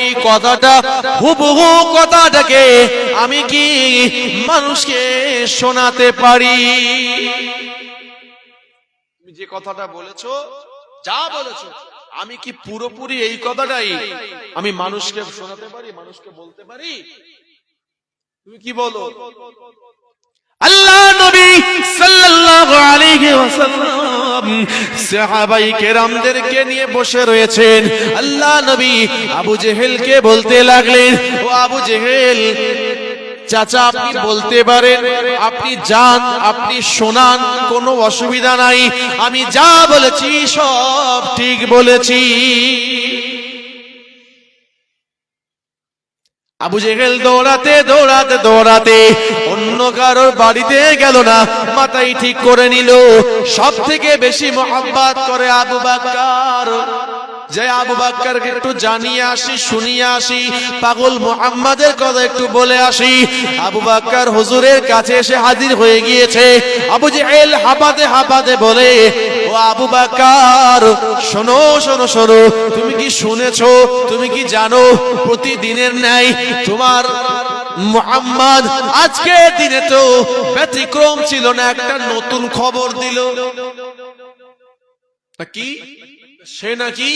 এই কথাটা হুবহু কথাটাকে আমি কি মানুষকে শোনাতে পারি? তুমি যে কথাটা বলেছো, যা বলেছো, আমি কি পুরোপুরি এই কথাটাই আমি মানুষকে শোনাতে পারি, মানুষকে বলতে পারি? তুমি কি বলো? আল্লাহ নবী সাল্লাল্লাহু আলাইহি ওয়াসাল্লাম সাহাবায়ে কেরামদেরকে নিয়ে বসে রয়েছেন। আল্লাহ নবী আবু জেহেলকে বলতে লাগলেন, ও আবু জেহেল চাচা, আপনি বলতে পারেন, আপনি যান, আপনি শোনান, কোনো অসুবিধা নাই, আমি যা বলেছি সব ঠিক বলেছি। আবু জেহেল দৌড়াতে দৌড়াতে দৌড়াতে অন্য কারোর বাড়িতে গেল না, মাথায় ঠিক করে নিল সব থেকে বেশি মহব্বত করে আবু বকর, যে আবু বকরকে একটু জানিয়ে আসি, শুনিয়ে আসি, পাগল মুহাম্মাদের কথা একটু বলে আসি। আবু বকর হুজুরের কাছে এসে হাজির হয়ে গিয়েছে। আবু জেহেল হাঁপাতে হাঁপাতে বলে, ও আবু বকর, শোনো শোনো শোনো, তুমি কি শুনেছো, তুমি কি জানো, প্রতিদিনের ন্যায় তোমার মুহাম্মদ আজকে দিনে তো ব্যতিক্রম ছিল না, একটা নতুন খবর দিল। কি? সে নাকি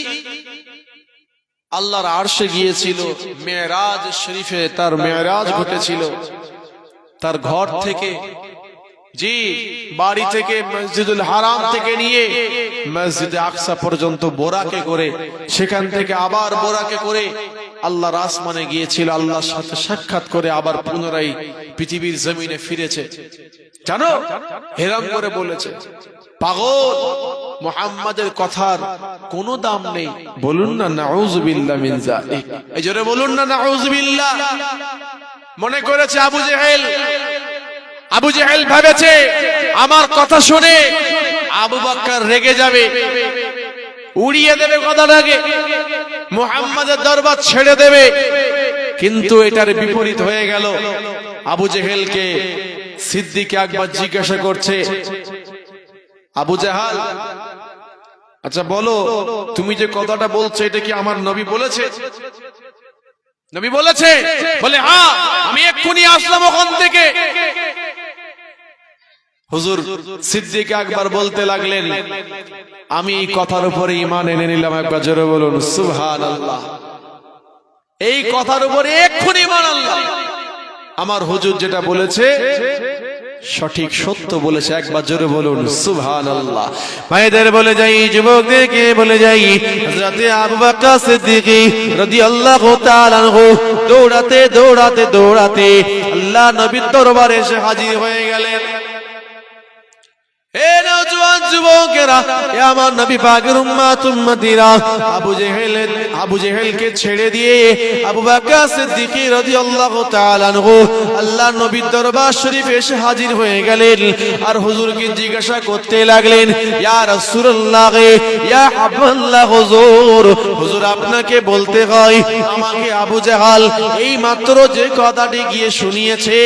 আল্লাহর আরশে গিয়েছিল, মেরাজ শরীফে তার মেরাজ ঘটেছিল, তার ঘর থেকে, জি বাড়ি থেকে, মসজিদুল হারাম থেকে নিয়ে মসজিদে আকসা পর্যন্ত বোরাকে করে, সেখান থেকে আবার বোরাকে করে আল্লাহর আসমানে গিয়েছিল, আল্লাহর সাথে সাক্ষাৎ করে আবার পুনরায় পৃথিবীর জমিনে ফিরেছে। জানো, হেরাম করে বলেছে, পাগল, মুহাম্মাদের কথার কোনো দাম নেই। বলুন না নাউযুবিল্লাহ মিন যালিক। এই জোরে বলুন না নাউযুবিল্লাহ। মনে করেছে আবু জেহেল ভেবেছে আমার কথা শুনে আবু বকর রেগে যাবে, উড়িয়ে দেবে কথাটাকে, মুহাম্মাদের দরবার ছেড়ে দেবে। কিন্তু এটার বিপরীত হয়ে গেল। আবু জেহেলকে সিদ্দিক আকবর জিজ্ঞাসা করছে, আবু জাহাল, আচ্ছা বলো, তুমি যে কথাটা বলছো এটা কি আমার নবী বলেছে? নবী বলেছে? বলে হ্যাঁ, আমি এক্ষুনি আসলাম ওখান থেকে। হুজুর সিদ্দিক আকবর বলতে লাগলেন, আমি এই কথার উপরে ঈমান এনে নিলাম। একবার জোরে বলুন সুবহানাল্লাহ। এই কথার উপরে এক্ষুনি ঈমান আনলাম। আমার হুজুর যেটা বলেছে সঠিক সত্য বলেছে। একবার জোরে বলুন সুবহানাল্লাহ। ভাইদের বলে যাই, যুবকদেরকে বলে যাই, হযরত আবু বকর সিদ্দিক রাদিয়াল্লাহু তাআলা আনহু দৌড়াতে দৌড়াতে দৌড়াতে আল্লাহ নবীর দরবারে এসে হাজির হয়ে গেলেন। হে নওজোয়ান যুবকেরা, হে আমার নবী পাকের উম্মতিরা, আবু জেহেলকে ছেড়ে দিয়ে আবু বকর সিদ্দিক রাদিয়াল্লাহু তাআলা আনহু আল্লাহ নবীর দরবার শরীফে এসে হাজির হয়ে গেলেন। আর হুজুরকে জিজ্ঞাসা করতে লাগলেন, ইয়া রাসূলুল্লাহ, ইয়া হাবিবাল্লাহ, হুজুর আপনাকে বলতে হয়, আমাকে আবু জাহাল এই মাত্র যে কথাটি গিয়ে শুনিয়েছে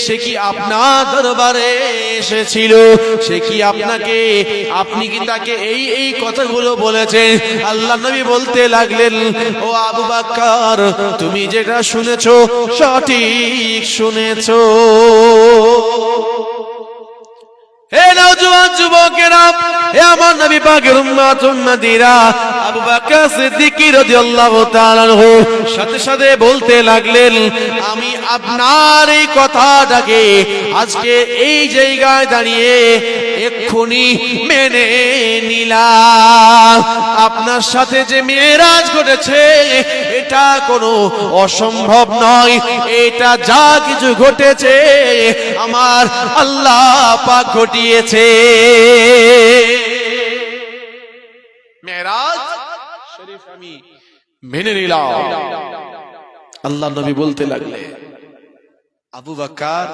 সে কি আপনার দরবারে এসেছিল? সে কি আপনি কি তাকে এই কথাগুলো বলেছেন? আল্লাহ নবী বলতে লাগলেন, ও আবু বকর, তুমি যেটা শুনেছো সঠিক শুনেছো। হে নওজোয়ান যুবকেরা, হে আমার নবী পাকের উম্মতিরা, আবু বকর সিদ্দিক রাদিয়াল্লাহু তাআলা আনহু সাথে সাথে বলতে লাগলেন, আমি আপনার এই কথাটাকে আজকে এই জায়গায় দাঁড়িয়ে এক্ষুনি মেনে নিলাম। আপনার সাথে যে মেরাজ ঘটেছে এটা কোনো অসম্ভব নয়। এটা যা কিছু ঘটেছে আমার আল্লাহ পাক ঘটিয়েছে। মেরাজ শরীফ আমি মেনে নিলাম। আল্লাহ নবী বলতে লাগলেন, আবু বকর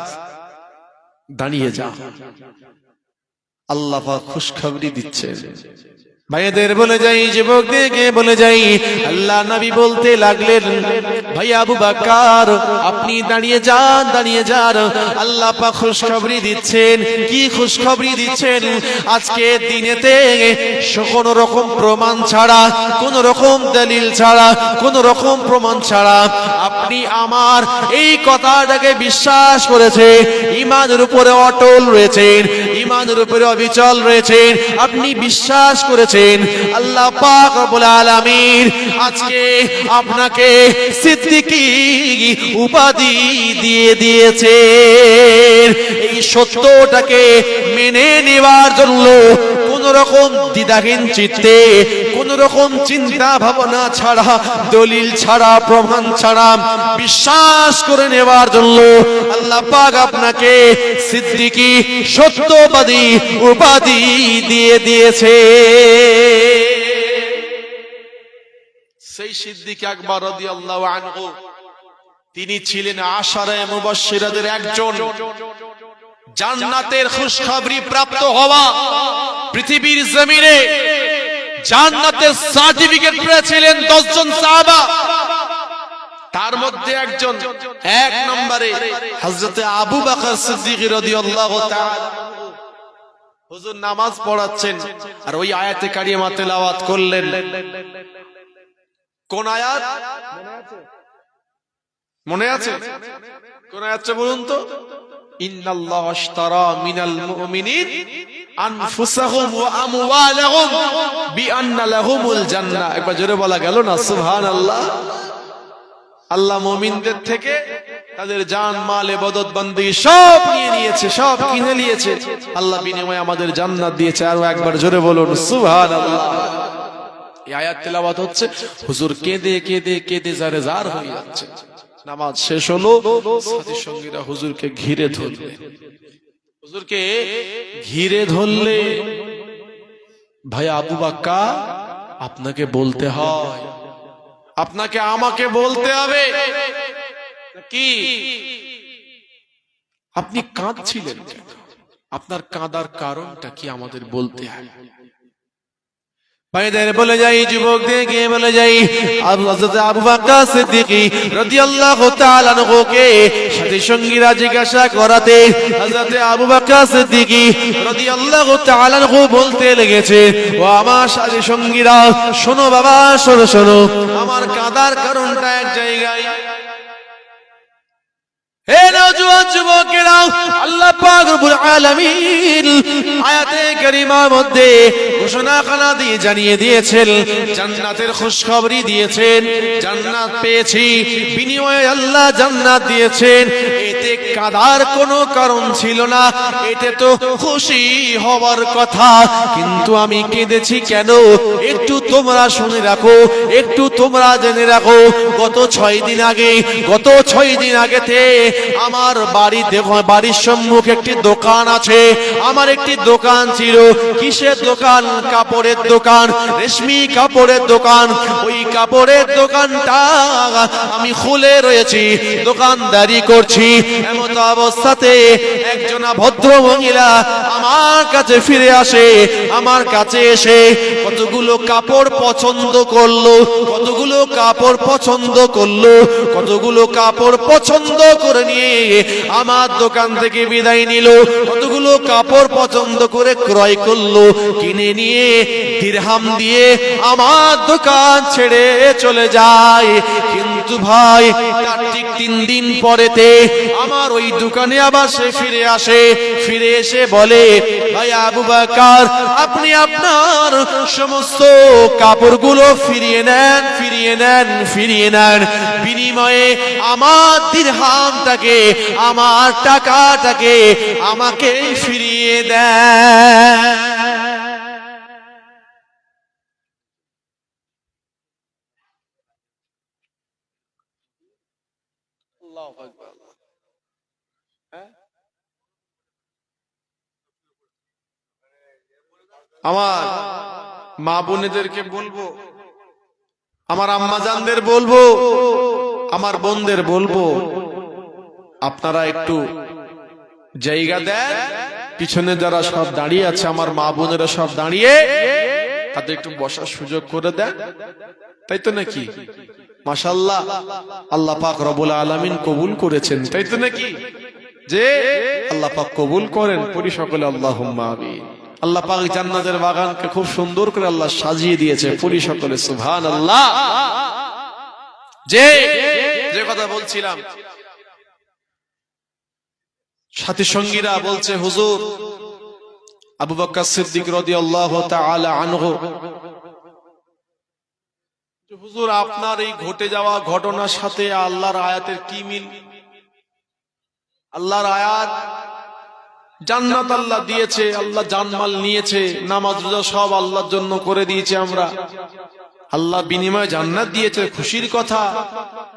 দাঁড়িয়ে যা, আল্লাহ পাক খুশখবরি দিচ্ছেন। ভাইদের বলে যাই, যুবকদেরকে বলে যাই, আল্লাহ নবী বলতে লাগলেন, ভাই আবু বকর আপনি দাঁড়িয়ে যান, দাঁড়িয়ে যান, আল্লাহ পাক খুশখবরি দিচ্ছেন। কি খুশখবরি দিচ্ছেন? আজকে দিনেতে কোনো রকম প্রমাণ ছাড়া, কোন রকম দলিল ছাড়া, কোন রকম প্রমাণ ছাড়া আপনি আমার এই কথাটাকে বিশ্বাস করেছে, ঈমানের উপরে অটল রয়েছেন, ঈমানের উপরে অবিচল রয়েছেন, আপনি বিশ্বাস করেছেন। আল্লাহ পাক রব্বুল আলামিন আজকে আপনাকে সিদ্দিকী উপাধি দিয়ে দিয়েছে। এই সত্যটাকে মেনে নেওয়ার জন্য কোন রকম দ্বিধাহীন চিত্তে, কোন রকম চিন্তা ভাবনা ছাড়া, দলিল ছাড়া, প্রমাণ ছাড়া বিশ্বাস করে নেওয়ার জন্য আল্লাহ পাক আপনাকে সিদ্দিকী সত্যবাদী উপাধি দিয়ে দিয়েছে। সেই সিদ্দিক আকবর রাদিয়াল্লাহু আনহু তিনি ছিলেন আশারায়ে মুবাশশিরাদের একজন। জান্নাতের খুশখবরি প্রাপ্ত হওয়া, পৃথিবীর জমিনে জান্নাতের সার্টিফিকেট পেয়েছিলেন 10 জন সাহাবা। তার মধ্যে একজন, এক নম্বরে হযরত আবু বকর সিদ্দিক রাদিয়াল্লাহু তাআলা। হুজুর নামাজ পড়াচ্ছেন আর ওই আয়াতে কারিমা তেলাওয়াত করলেন। কোন আয়াত মনে আছে? কোন আয়াতটা বলুন তো? ইন্নাল্লাহা আশতারা মিনাল মুমিনিন আনফুসাহুম ওয়া আমওয়ালাহুম বিআন্না লাহুমুল জান্নাহ। একবার জোরে বলা গেল না সুবহানাল্লাহ। আল্লাহ মুমিনদের থেকে তাদের জান মাল ইবাদত বন্দেগী সব নিয়ে নিয়েছে, সব কিনে নিয়েছে। আল্লাহ বিনিময়ে আমাদের জান্নাত দিয়েছে। আর একবার জোরে বলুন সুবহানাল্লাহ। এই আয়াত তেলাওয়াত হচ্ছে, হুজুর কেঁদে কেঁদে কেঁদে জারে জার হয়ে যাচ্ছে। নামাজ শেষ হলো, সাথী সঙ্গীরা হুজুরকে ঘিরে ধরলে, হুজুরকে ঘিরে ধরলে। ভাই আবু বাক্কার, আপনাকে বলতে হয়, আপনাকে আমাকে বলতে হবে কি আপনি কাঁদছিলেন কেন, আপনার কাঁদার কারণটা কি আমাদের বলতে হয়। ভাইদের বলে যাই, যুবকদেরকে বলে যাই, হযরত আবু বকর সিদ্দিক রাদিয়াল্লাহু তাআলা আনহুকে সাথী সঙ্গীরা জিজ্ঞাসা করাতে হযরত আবু বকর সিদ্দিক রাদিয়াল্লাহু তাআলা আনহু বলতে লেগেছে, ও আমার সাথী সঙ্গীরা, শোনো বাবা, শোনো শোনো, আমার কাঁদার কারণটা এক জায়গায়। হে নওজোয়ান যুবকেরা, আল্লাহ পাক রব্বুল আলামিন আয়াতে কারিমার মধ্যে ঘোষণাখানা দিয়ে জানিয়ে দিয়েছেন, জান্নাতের খুশখবরি দিয়েছেন, জান্নাত পেয়েছি, বিনিময়ে আল্লাহ জান্নাত দিয়েছেন। এতে কাঁদার কোনো কারণ ছিল না, এতে তো খুশি হওয়ার কথা, কিন্তু আমি কেঁদেছি কেন একটু তোমরা শুনে রাখো, একটু তোমরা জেনে রাখো। গত 6 দিন আগেতে আমার বাড়ির সম্মুখে একটি দোকান আছে। আমার একটি দোকান ছিল। কিসের দোকান? কাপড়ের দোকান, রেশমি কাপড়ের দোকান। ওই কাপড়ের দোকানটা আমি খুলে রয়েছি, দোকানদারি করছি। এমন অবস্থাতে একজনা ভদ্র মহিলা আমার কাছে ফিরে আসে। আমার কাছে এসে কতগুলো কাপড় পছন্দ করলো, কতগুলো কাপড় পছন্দ করলো, কতগুলো কাপড় পছন্দ করে নিয়ে আমার দোকান থেকে বিদায় নিল। কতগুলো কাপড় পছন্দ করে ক্রয় করলো, কিনে নিয়ে দিরহাম দিয়ে আমার দোকান ছেড়ে চলে যায়। কিন্তু ভাই, তার ঠিক 3 দিন পরেতে আমার ওই দোকানে আবার সে ফিরে আসে। ফিরে এসে বলে, ভাই আবু বকর, আপনি আপনার সমস্ত কাপড়গুলো ফিরিয়ে নেন, ফিরিয়ে নেন, ফিরিয়ে নেন। বিনিময়ে আমার দিরহামটাকে, আমার টাকাটাকে আমাকে ফিরিয়ে দেন। আল্লাহু আকবার। আমার মা বোনেদেরকে বলবো, আমার আম্মাজানদের বলবো, আমার বোনদের বলবো, আপনারা একটু জায়গা দেন। পিছনে যারা সব দাঁড়িয়ে আছে, আমার মা বোনেরা সব দাঁড়িয়ে, তাদের একটু বসার সুযোগ করে দেন। তাই তো নাকি? মাশাআল্লাহ, আল্লাহ পাক রব্বুল আলামিন কবুল করেছেন, তাই তো নাকি? যে আল্লাহ পাক কবুল করেন, পড়ি সকলে আল্লাহুম্মা আমিন। আল্লাহ পাক জান্নাতের বাগানকে খুব সুন্দর করে আল্লাহ সাজিয়ে দিয়েছে, পড়ি সকলে সুবহানাল্লাহ। যে কথা বলছিলাম, সাথী সঙ্গীরা বলছে, হুজুর আবু বকর সিদ্দিক রাদিয়াল্লাহু তাআলা আনহু, হুজুর আপনার এই ঘটে যাওয়া ঘটনার সাথে আল্লাহর আয়াতের কি মিল? আল্লাহর আয়াত, জান্নাত আল্লাহ দিয়েছে, আল্লাহ জানমাল নিয়েছে, নামাজ রোজা সব আল্লাহর জন্য করে দিয়েছে আমরা, আল্লাহ বিনিময়ে জান্নাত দিয়েছে, খুশির কথা।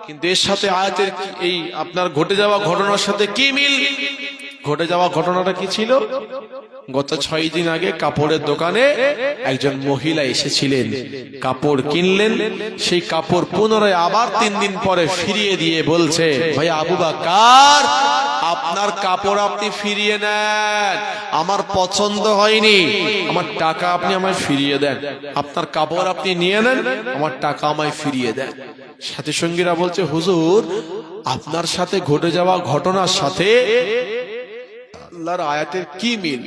কিন্তু এর সাথে আয়াতের এই আপনার ঘটে যাওয়া ঘটনার সাথে কি মিল? ঘটে যাওয়া ঘটনাটা কি ছিল? গত 6 দিন আগে কাপড়ের দোকানে একজন মহিলা এসেছিলেন, কাপড় কিনলেন। সেই কাপড় পুনরায় আবার 3 দিন পরে ফিরিয়ে দিয়ে বলছে, ভাই আবু বকর, আপনার কাপড় আপনি ফিরিয়ে নেন, আমার পছন্দ হয়নি, আমার টাকা আপনি আমায় ফিরিয়ে দেন। আপনার কাপড় আপনি নিয়ে নেন, আমার টাকা আমায় ফিরিয়ে দেন। সাথী সঙ্গীরা বলছে, হুজুর আপনার সাথে ঘটে যাওয়া ঘটনার সাথে আল্লাহর আয়াতের কি মিল?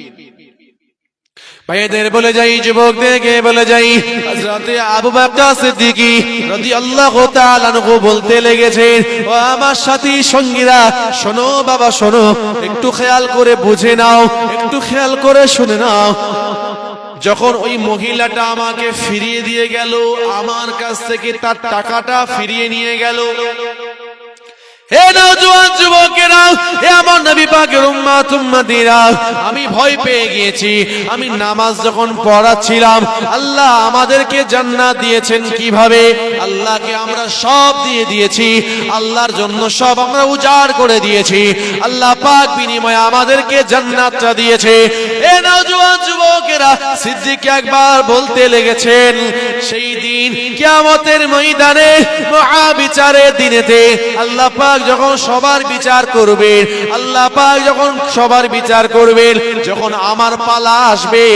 ভাইদের বলে যাই, যুবকদেরকে বলে যাই, হযরত আবু বকর সিদ্দিক রাদিয়াল্লাহু তাআলা আনহু বলতে লেগেছেন, ও আমার সাথী সঙ্গীরা, শোনো বাবা শোনো, একটু খেয়াল করে বুঝে নাও, একটু খেয়াল করে শুনে নাও। যখন ওই মহিলাটা আমাকে ফিরিয়ে দিয়ে গেল, আমার কাছ থেকে তার টাকাটা ফিরিয়ে নিয়ে গেল, হে নওজোয়ান যুবকেরা, হে আমার নবী পাকের উম্মত উম্মতিরা, আমি ভয় পেয়ে গিয়েছি। আমি নামাজ যখন পড়াচ্ছিলাম, আল্লাহ আমাদেরকে জান্নাত দিয়েছেন কিভাবে? আল্লাহকে আমরা সব দিয়ে দিয়েছি, আল্লাহর জন্য সব আমরা উজাড় করে দিয়েছি। আল্লাহ পাক বিনিময়ে আমাদেরকে জান্নাতটা দিয়েছে। হে নওজোয়ান যুবকেরা, সিদ্দিক একবার বলতে লেগেছেন, সেই দিন কিয়ামতের ময়দানে মহাবিচারের দিনেতে আল্লাহ পাক যখন সবার বিচার করবেন, আল্লাহ পাক যখন সবার বিচার করবেন, যখন আমার পালা আসবে,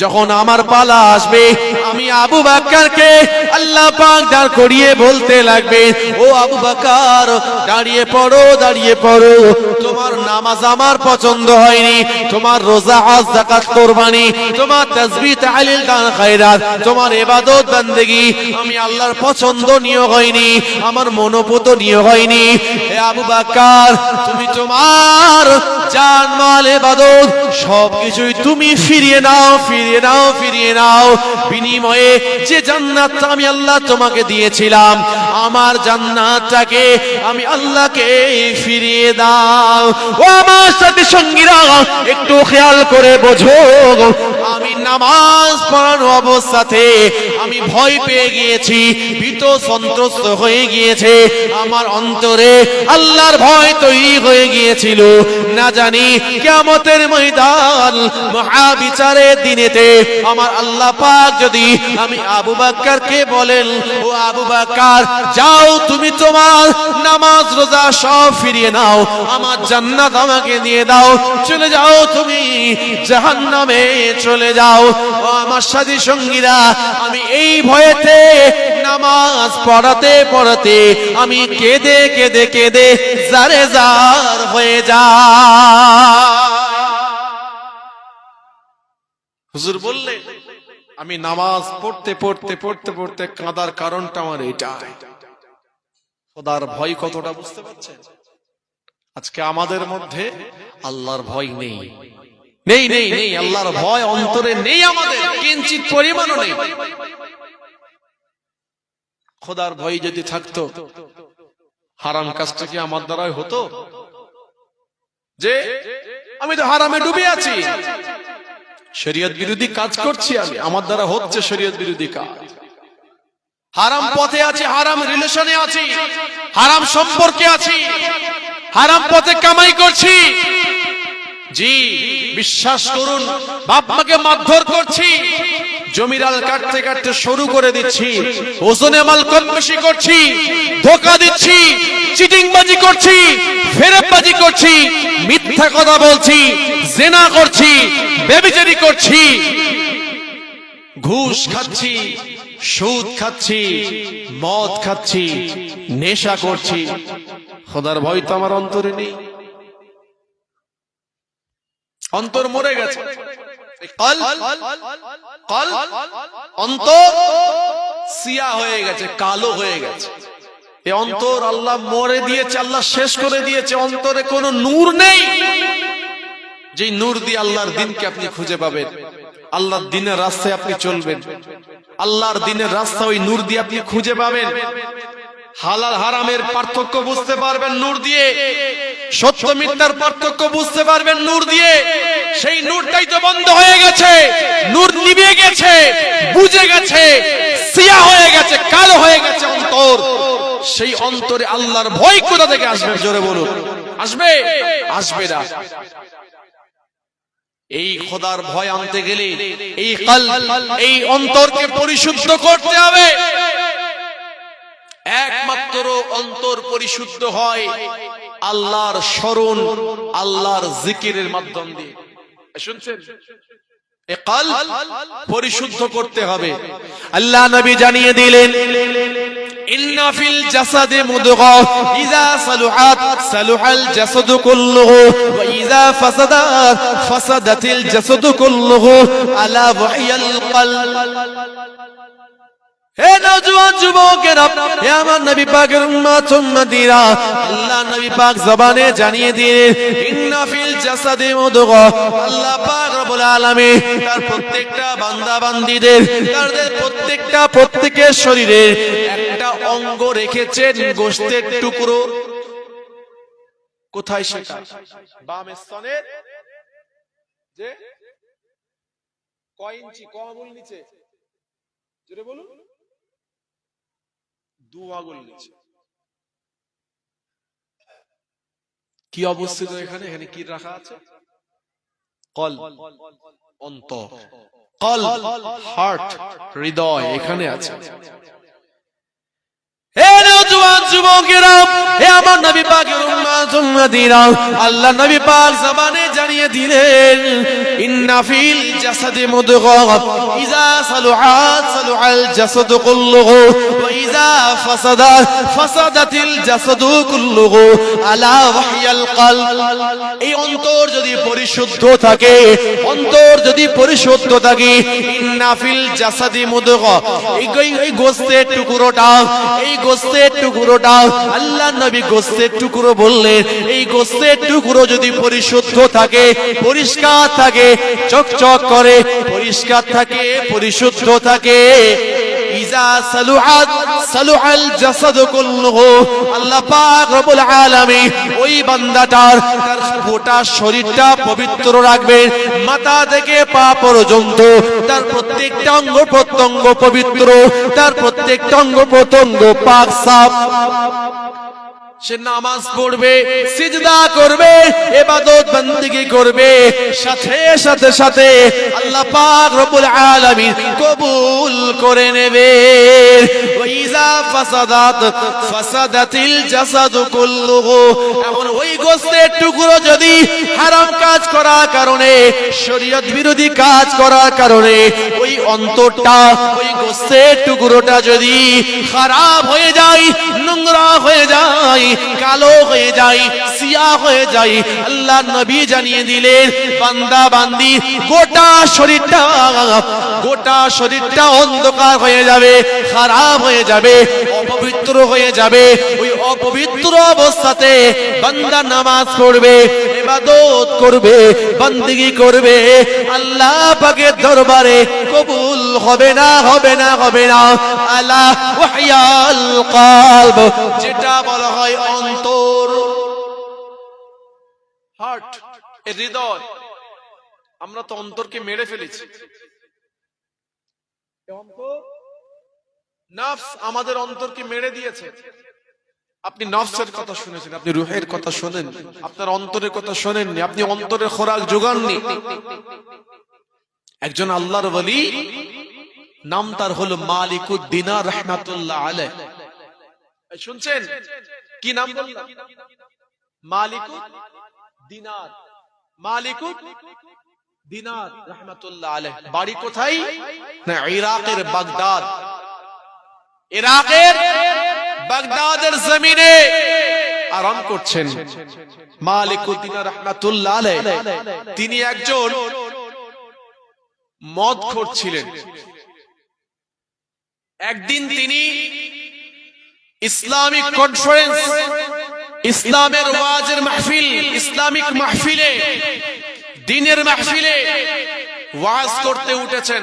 যখন আমার পালা আসবে, আমি আবু বকরকে আল্লাহ পাক দাঁড় করিয়ে বলতে লাগবে, ও আবু বকর, দাঁড়িয়ে পড়ো, দাঁড়িয়ে পড়ো। তোমার নামাজ আমার পছন্দ হয়নি, তোমার রোজা হজ যাকাত কুরবানি, তোমার তাসবিহ তাহলিল দান খায়রাত, তোমার ইবাদত বান্দেগী আমি আল্লাহর পছন্দনীয় হয়নি, আমার মনোপুতনীয় হয়নি। হে আবু বকর, তুমি তোমার জান মাল ইবাদত সবকিছুই তুমি ফিরিয়ে নাও, ফিরিয়ে নাও, ফিরিয়ে নাও। বিনিময়ে যে জান্নাতটা আমি আল্লাহ তোমাকে দিয়েছিলাম, আমার জান্নাতটাকে আমি আল্লাহকে ফিরিয়ে দাও। ও আমার সাথী সঙ্গীরা, একটু খেয়াল করে বোঝো, আমি নামাজ পড়ানো অবস্থাতে আমি ভয় পেয়ে গিয়েছি, ভীত সন্ত্রস্ত হয়ে গিয়েছে, আমার অন্তরে আল্লাহর ভয় তৈরি হয়ে গিয়েছিল। না জানি কিয়ামতের ময়দান মহাবিচারের দিনেতে আমার আল্লাহ পাক যদি আমি আবু বকরকে বলেন, ও আবু বকর, যাও তুমি তোমার নামাজ রোজা সব ফিরিয়ে নাও, আমার জান্নাত আমাকে দিয়ে দাও, চলে যাও, তুমি জাহান্নামে চলে যাও। ও আমার সাথী সঙ্গীরা, আমি এই ভয়েতে নামাজ পড়াতে পড়াতে আমি কেঁদে কেঁদে কেঁদে জারে জার হয়ে যায়। হুজুর বললে, আমি নামাজ পড়তে পড়তে পড়তে পড়তে কাঁদার কারণটা আমার এটা। খোদার ভয় কতটা বুঝতে পারছেন? আজকে আমাদের মধ্যে আল্লাহর ভয় নেই, নেই নেই নেই, আল্লাহর ভয় অন্তরে নেই, আমাদের কিঞ্চিত পরিমাণও নেই। খোদার ভয় যদি থাকতো, হারাম কাজটা কি আমার দ্বারাই হতো? যে আমি তো হারামে ডুবে আছি, শরীয়ত বিরোধী কাজ করছি, আমি আমার দ্বারা হচ্ছে শরীয়ত বিরোধী কাজ, হারাম পথে আছি, হারাম রিলেশনে আছি, হারাম সম্পর্কে আছি, হারাম পথে কামাই করছি। জি, বিশ্বাস করুন, বাপ মাকে মারধর করছি, জমিরাল কাটতে কাটতে শুরু করে দিচ্ছি, ওজনে মাল কম বেশি করছি, ধোঁকা দিচ্ছি, চিটিংবাজি করছি, ফেরেববাজি করছি, মিথ্যা কথা বলছি, জিনা করছি, ব্যভিচারী করছি, ঘুষ খাচ্ছি, সুদ খাচ্ছি, মদ খাচ্ছি, নেশা করছি। খোদার ভয় তো আমার অন্তরে নেই, অন্তর মরে গেছে। অন্তর সিয়া হয়ে গেছে, কালো হয়ে গেছে। এই অন্তর আল্লাহ মরে দিয়েছে, আল্লাহ শেষ করে দিয়েছে। অন্তরে কোনো নূর নেই, যে নূর দিয়ে আল্লাহর দিনকে আপনি খুঁজে পাবেন, আল্লাহর দিনের রাস্তায় আপনি চলবেন, আল্লাহর দিনের রাস্তা ওই নূর দিয়ে আপনি খুঁজে পাবেন। হালাল হারামের পার্থক্য বুঝতে পারবেন নূর দিয়ে, সত্য মিথ্যার পার্থক্য বুঝতে পারবেন নূর দিয়ে। সেই নূরটাই তো বন্ধ হয়ে গেছে, নূর নিভে গেছে, বুঝে গেছে, সিয়া হয়ে গেছে, কালো হয়ে গেছে অন্তর। সেই অন্তরে আল্লাহর ভয় কোথা থেকে আসবে? জোরে বলুন, আসবে? আসবে না। এই খোদার ভয় আনতে গেলে এই কলব, এই অন্তরকে পরিশুদ্ধ করতে হবে। একমাত্র অন্তর পরিশুদ্ধ হয় আল্লাহর স্মরণ, আল্লাহর জিকিরের মাধ্যম দিয়ে। শুনছেন? এই কলব পরিশুদ্ধ করতে হবে। আল্লাহ নবী জানিয়ে দিলেন, ইন্না ফিল জাসাদি মুদগা ইযা সালুহাত সালুহাল জাসাদু কুল্লুহু ওয়া ইযা ফাসাদাত ফাসাদাতিল জাসাদু কুল্লুহু আলা ওয়াহিয়াল কলব। হে নওজোয়ান যুবকেরা, হে আমার নবী পাকের উম্মত উম্মতিরা, আল্লাহ নবী পাক জবানে জানিয়ে দিলেন, ইন্না ফিল জাসাদি মুদগা। আল্লাহ পাক রব্বুল আলামিন তার প্রত্যেকটা বান্দা বান্দীদের, তাদের প্রত্যেকের শরীরে একটা অঙ্গ রেখেছেন, গোশতের টুকরো। কোথায় সেটা? বাম স্তনের যে কয় ইঞ্চি, ক আঙ্গুল নিচে, জোরে বলুন, 2 আঙ্গুল নিচে। কি অবস্থিত এখানে? এখানে কি রাখা আছে? কল, অন্তর, কল, হার্ট, হৃদয় এখানে আছে। হে নওজোয়ান যুবকেরা, হে আমার নবী পাকের উম্মত উম্মতিরা, আল্লাহ নবী পাক জবানে জানিয়ে দিলেন, ইন্না ফিল জাসাদি মুদগা ইযা সালুহাত সালুহাল জাসাদু কুল্লুহু ওয়া ইযা ফাসাদাত ফাসাদাতিল জাসাদু কুল্লুহু আলা ওয়াহিয়াল কলব। এই অন্তর যদি পরিশুদ্ধ থাকে, অন্তর যদি পরিশুদ্ধ থাকে, ইন্না ফিল জাসাদি মুদগা, এই গোশতের টুকরোটা, এই গোশতের টুকরোটা, আল্লাহ নবী গোশতের টুকরো বললেন, এই গোশতের টুকরো যদি পরিশুদ্ধ থাকে, পরিষ্কার থাকে, চকচক করে, পরিষ্কার থাকে, পরিশুদ্ধ থাকে, ইজা সালুহাত সালুহাল জাসাদু কুল্লুহু, আল্লাহ পাক রব্বুল আলামিন ওই বান্দাটার তার গোটা শরীরটা পবিত্র রাখবেন, মাথা থেকে পা পর্যন্ত তার প্রত্যেকটা অঙ্গ প্রত্যঙ্গ পবিত্র, তার প্রত্যেকটা অঙ্গ প্রত্যঙ্গ পাক সাফ। সে নামাজ পড়বে, সিজদা করবে, ইবাদত বندگی করবে, সাথে সাথে সাথে আল্লাহ পাক রব্বুল আলামিন কবুল করে নেবে। ওয়াইজা ফাসাদাত ফাসাদাতিল জাসাদু কুল্লুহু, এখন ওই গোশতের টুকরো যদি হারাম কাজ করার কারণে, শরীয়ত বিরোধী কাজ করার কারণে ওই অন্তরটা, ওই গোশতের টুকরোটা যদি খারাপ হয়ে যায়, নোংরা হয়ে যায়, কালো হয়ে যায়, সিয়া হয়ে যায়, আল্লাহ নবী জানিয়ে দিলেন, বান্দা বান্দি গোটা শরীরটা অন্ধকার হয়ে যাবে, খারাপ হয়ে যাবে, অপবিত্র হয়ে যাবে। ওই অপবিত্র অবস্থাতে বান্দা নামাজ পড়বে, ইবাদত করবে, বندگی করবে, আল্লাহ পাকের দরবারে কবুল হবে না, হবে না, হবে না। আলা ওয়াহিয়াল কলব, যেটা বলা হয় অন্তর, হার্ট, হৃদয়। আমরা তো অন্তরকে মেরে ফেলেছি। নফস আমাদের অন্তরকে মেরে দিয়েছে। আপনি নফসের কথা শুনেছেন, আপনি রূহের কথা শোনেন, আপনার অন্তরের কথা শোনেননি, আপনি অন্তরের খোরাক যোগাননি। একজন আল্লাহর ওলি, নাম তার হলো মালিকুদ দিনার রাহমাতুল্লাহ আলাইহ। শুনছেন কি নাম বললাম? মালিকুদ দিনার, মালিকুদ দিনার রাহমাতুল্লাহ আলাইহ। বাড়ি কোথায়? না, ইরাকের বাগদাদ। ইরাকের বাগদাদের জমিনে আরাম করছেন মালিকুদ দিনার রাহমাতুল্লাহ আলাইহ। তিনি একজন মদখোর ছিলেন। একদিন তিনি ইসলামিক কনফারেন্স, ইসলামের ওয়াজের মাহফিল, ইসলামিক মাহফিলে, দ্বীনের মাহফিলে ওয়াজ করতে উঠেছেন।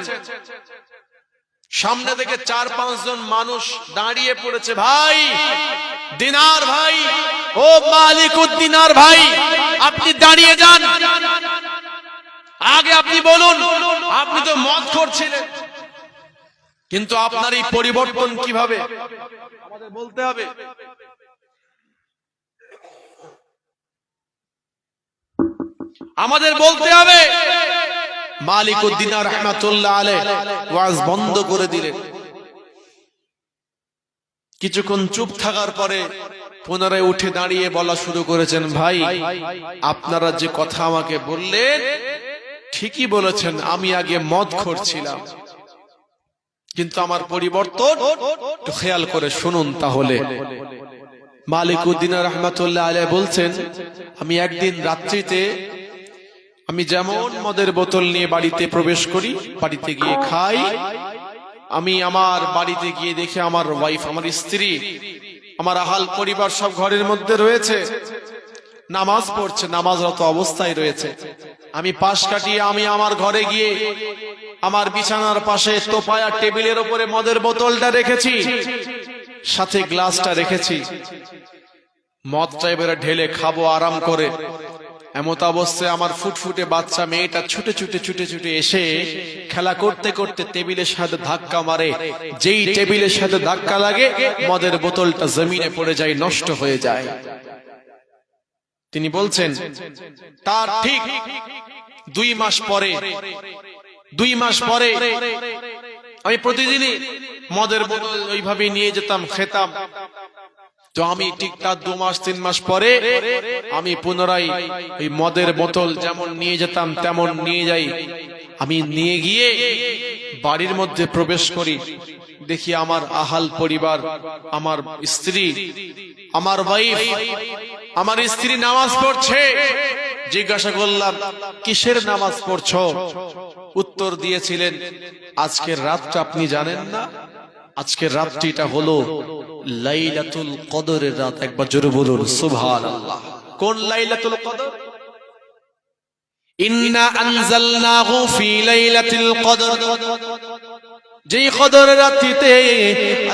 সামনে থেকে 4-5 জন মানুষ দাঁড়িয়ে পড়েছে। ভাই দিনার ভাই, ও মালিকুদ দিনার ভাই, আপনি দাঁড়িয়ে যান, আগে আপনি বলুন, আপনি তো মদখোর ছিলেন, কিন্তু আপনার এই পরিবর্তন কিভাবে? আমাদের বলতে হবে। আমাদের বলতে হবে। মালিকুদ দিনার রাহমাতুল্লাহ আলাইহ ওয়াজ বন্ধ করে দিলেন। কিছুক্ষণ চুপ থাকার পরে পুনরায় উঠে দাঁড়িয়ে বলা শুরু করেছেন, ভাই আপনারা যে কথা আমাকে বললেন ঠিকই বলেছেন, আমি আগে মদখোর ছিলাম, কিন্তু আমার পরিবর্তন একটু খেয়াল করে শুনুন তাহলে। মালিকুদ দিনার রাহমাতুল্লাহ আলাইহ বলছেন, আমি একদিন রাত্রিতে আমি যেমন মদের বোতল নিয়ে বাড়িতে প্রবেশ করি, বাড়িতে গিয়ে খাই, আমি আমার বাড়িতে গিয়ে দেখি আমার ওয়াইফ, আমার স্ত্রী, আমার আহাল পরিবার সব ঘরের মধ্যে রয়েছে, নামাজ পড়ছে, নামাজরত অবস্থায় রয়েছে। আমি পাশ কাটিয়ে আমি আমার ঘরে গিয়ে আমার বিছানার পাশে তোপায়া টেবিলের উপরে মদের বোতলটা রেখেছি, সাথে গ্লাসটা রেখেছি। মদটা এবারে ঢেলে খাবো আরাম করে। এমত অবস্থায় আমার ফুটফুটে বাচ্চা মেয়েটা ছুটে ছুটে ছুটে ছুটে এসে খেলা করতে করতে টেবিলের সাথে ধাক্কা মারে। যেই টেবিলের সাথে ধাক্কা লাগে মদের বোতলটা জমিনে পড়ে যায়, নষ্ট হয়ে যায়। তিনি বলছেন তার ঠিক 2 মাস পরে আমি প্রতিদিনই মদের বোতল ওইভাবে নিয়ে যেতাম, খেতাম। তো আমি ঠিক তার 2 মাস 3 মাস পরে আমি পুনরায় ওই মদের বোতল যেমন নিয়ে যেতাম তেমন নিয়ে যাই। আমি নিয়ে গিয়ে বাড়ির মধ্যে প্রবেশ করি, দেখি আমার আহাল পরিবার, আমার স্ত্রী, আমার ওয়াইফ, আমার স্ত্রী নামাজ পড়ছে। জিজ্ঞাসা করলাম কিসের নামাজ পড়ছো? উত্তর দিয়েছিলেন আজকের রাতটা আপনি জানেন না? আজকের রাত্রিটা হলো লাইলাতুল কদরের রাত। একবার জোরে বলুন সুবহানাল্লাহ। কোন লাইলাতুল কদর? ইন্না আনজালনাহু ফি লাইলাতিল কদর। যেই কদরের রাত্রিতে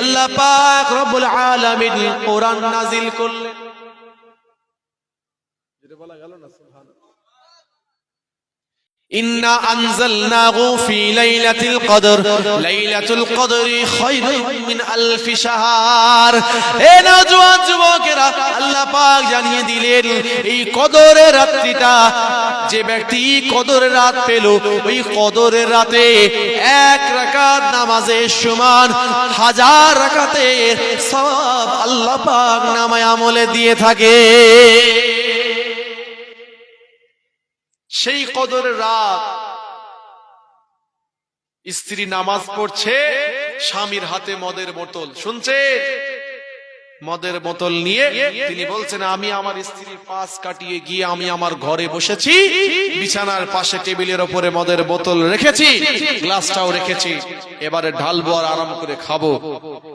আল্লাহ পাক রব্বুল আলামিন কোরআন নাজিল করলেন। যেটা বলা গেল না সুবহানাল্লাহ। ইন্না আনজালনাহু ফি লাইলাতিল কদর, লাইলাতুল কদরি খায়রুম মিন আলফি শাহর। হে নওজোয়ান যুবকেরা, আল্লাহ পাক জানিয়ে দিলেন এই কদরের রাত্রিটা, যে ব্যক্তি কদরের রাত পেল, ওই কদরের রাতে 1 রাকাত নামাজের সমান 1000 রাকাতের সওয়াব আল্লাহ পাক নামায়ে আমলে দিয়ে থাকে। সেই কদরের রাত স্ত্রী নামাজ পড়ছে, স্বামীর হাতে মদের বোতল, শুনছে মদের বোতল নিয়ে তিনি বলছেন আমি আমার স্ত্রীর পাশ কাটিয়ে গিয়ে আমি আমার ঘরে বসেছি, বিছানার পাশে টেবিলের উপরে মদের বোতল রেখেছি, গ্লাসটাও রেখেছি, এবারে ঢালবো আর আরাম করে খাবো।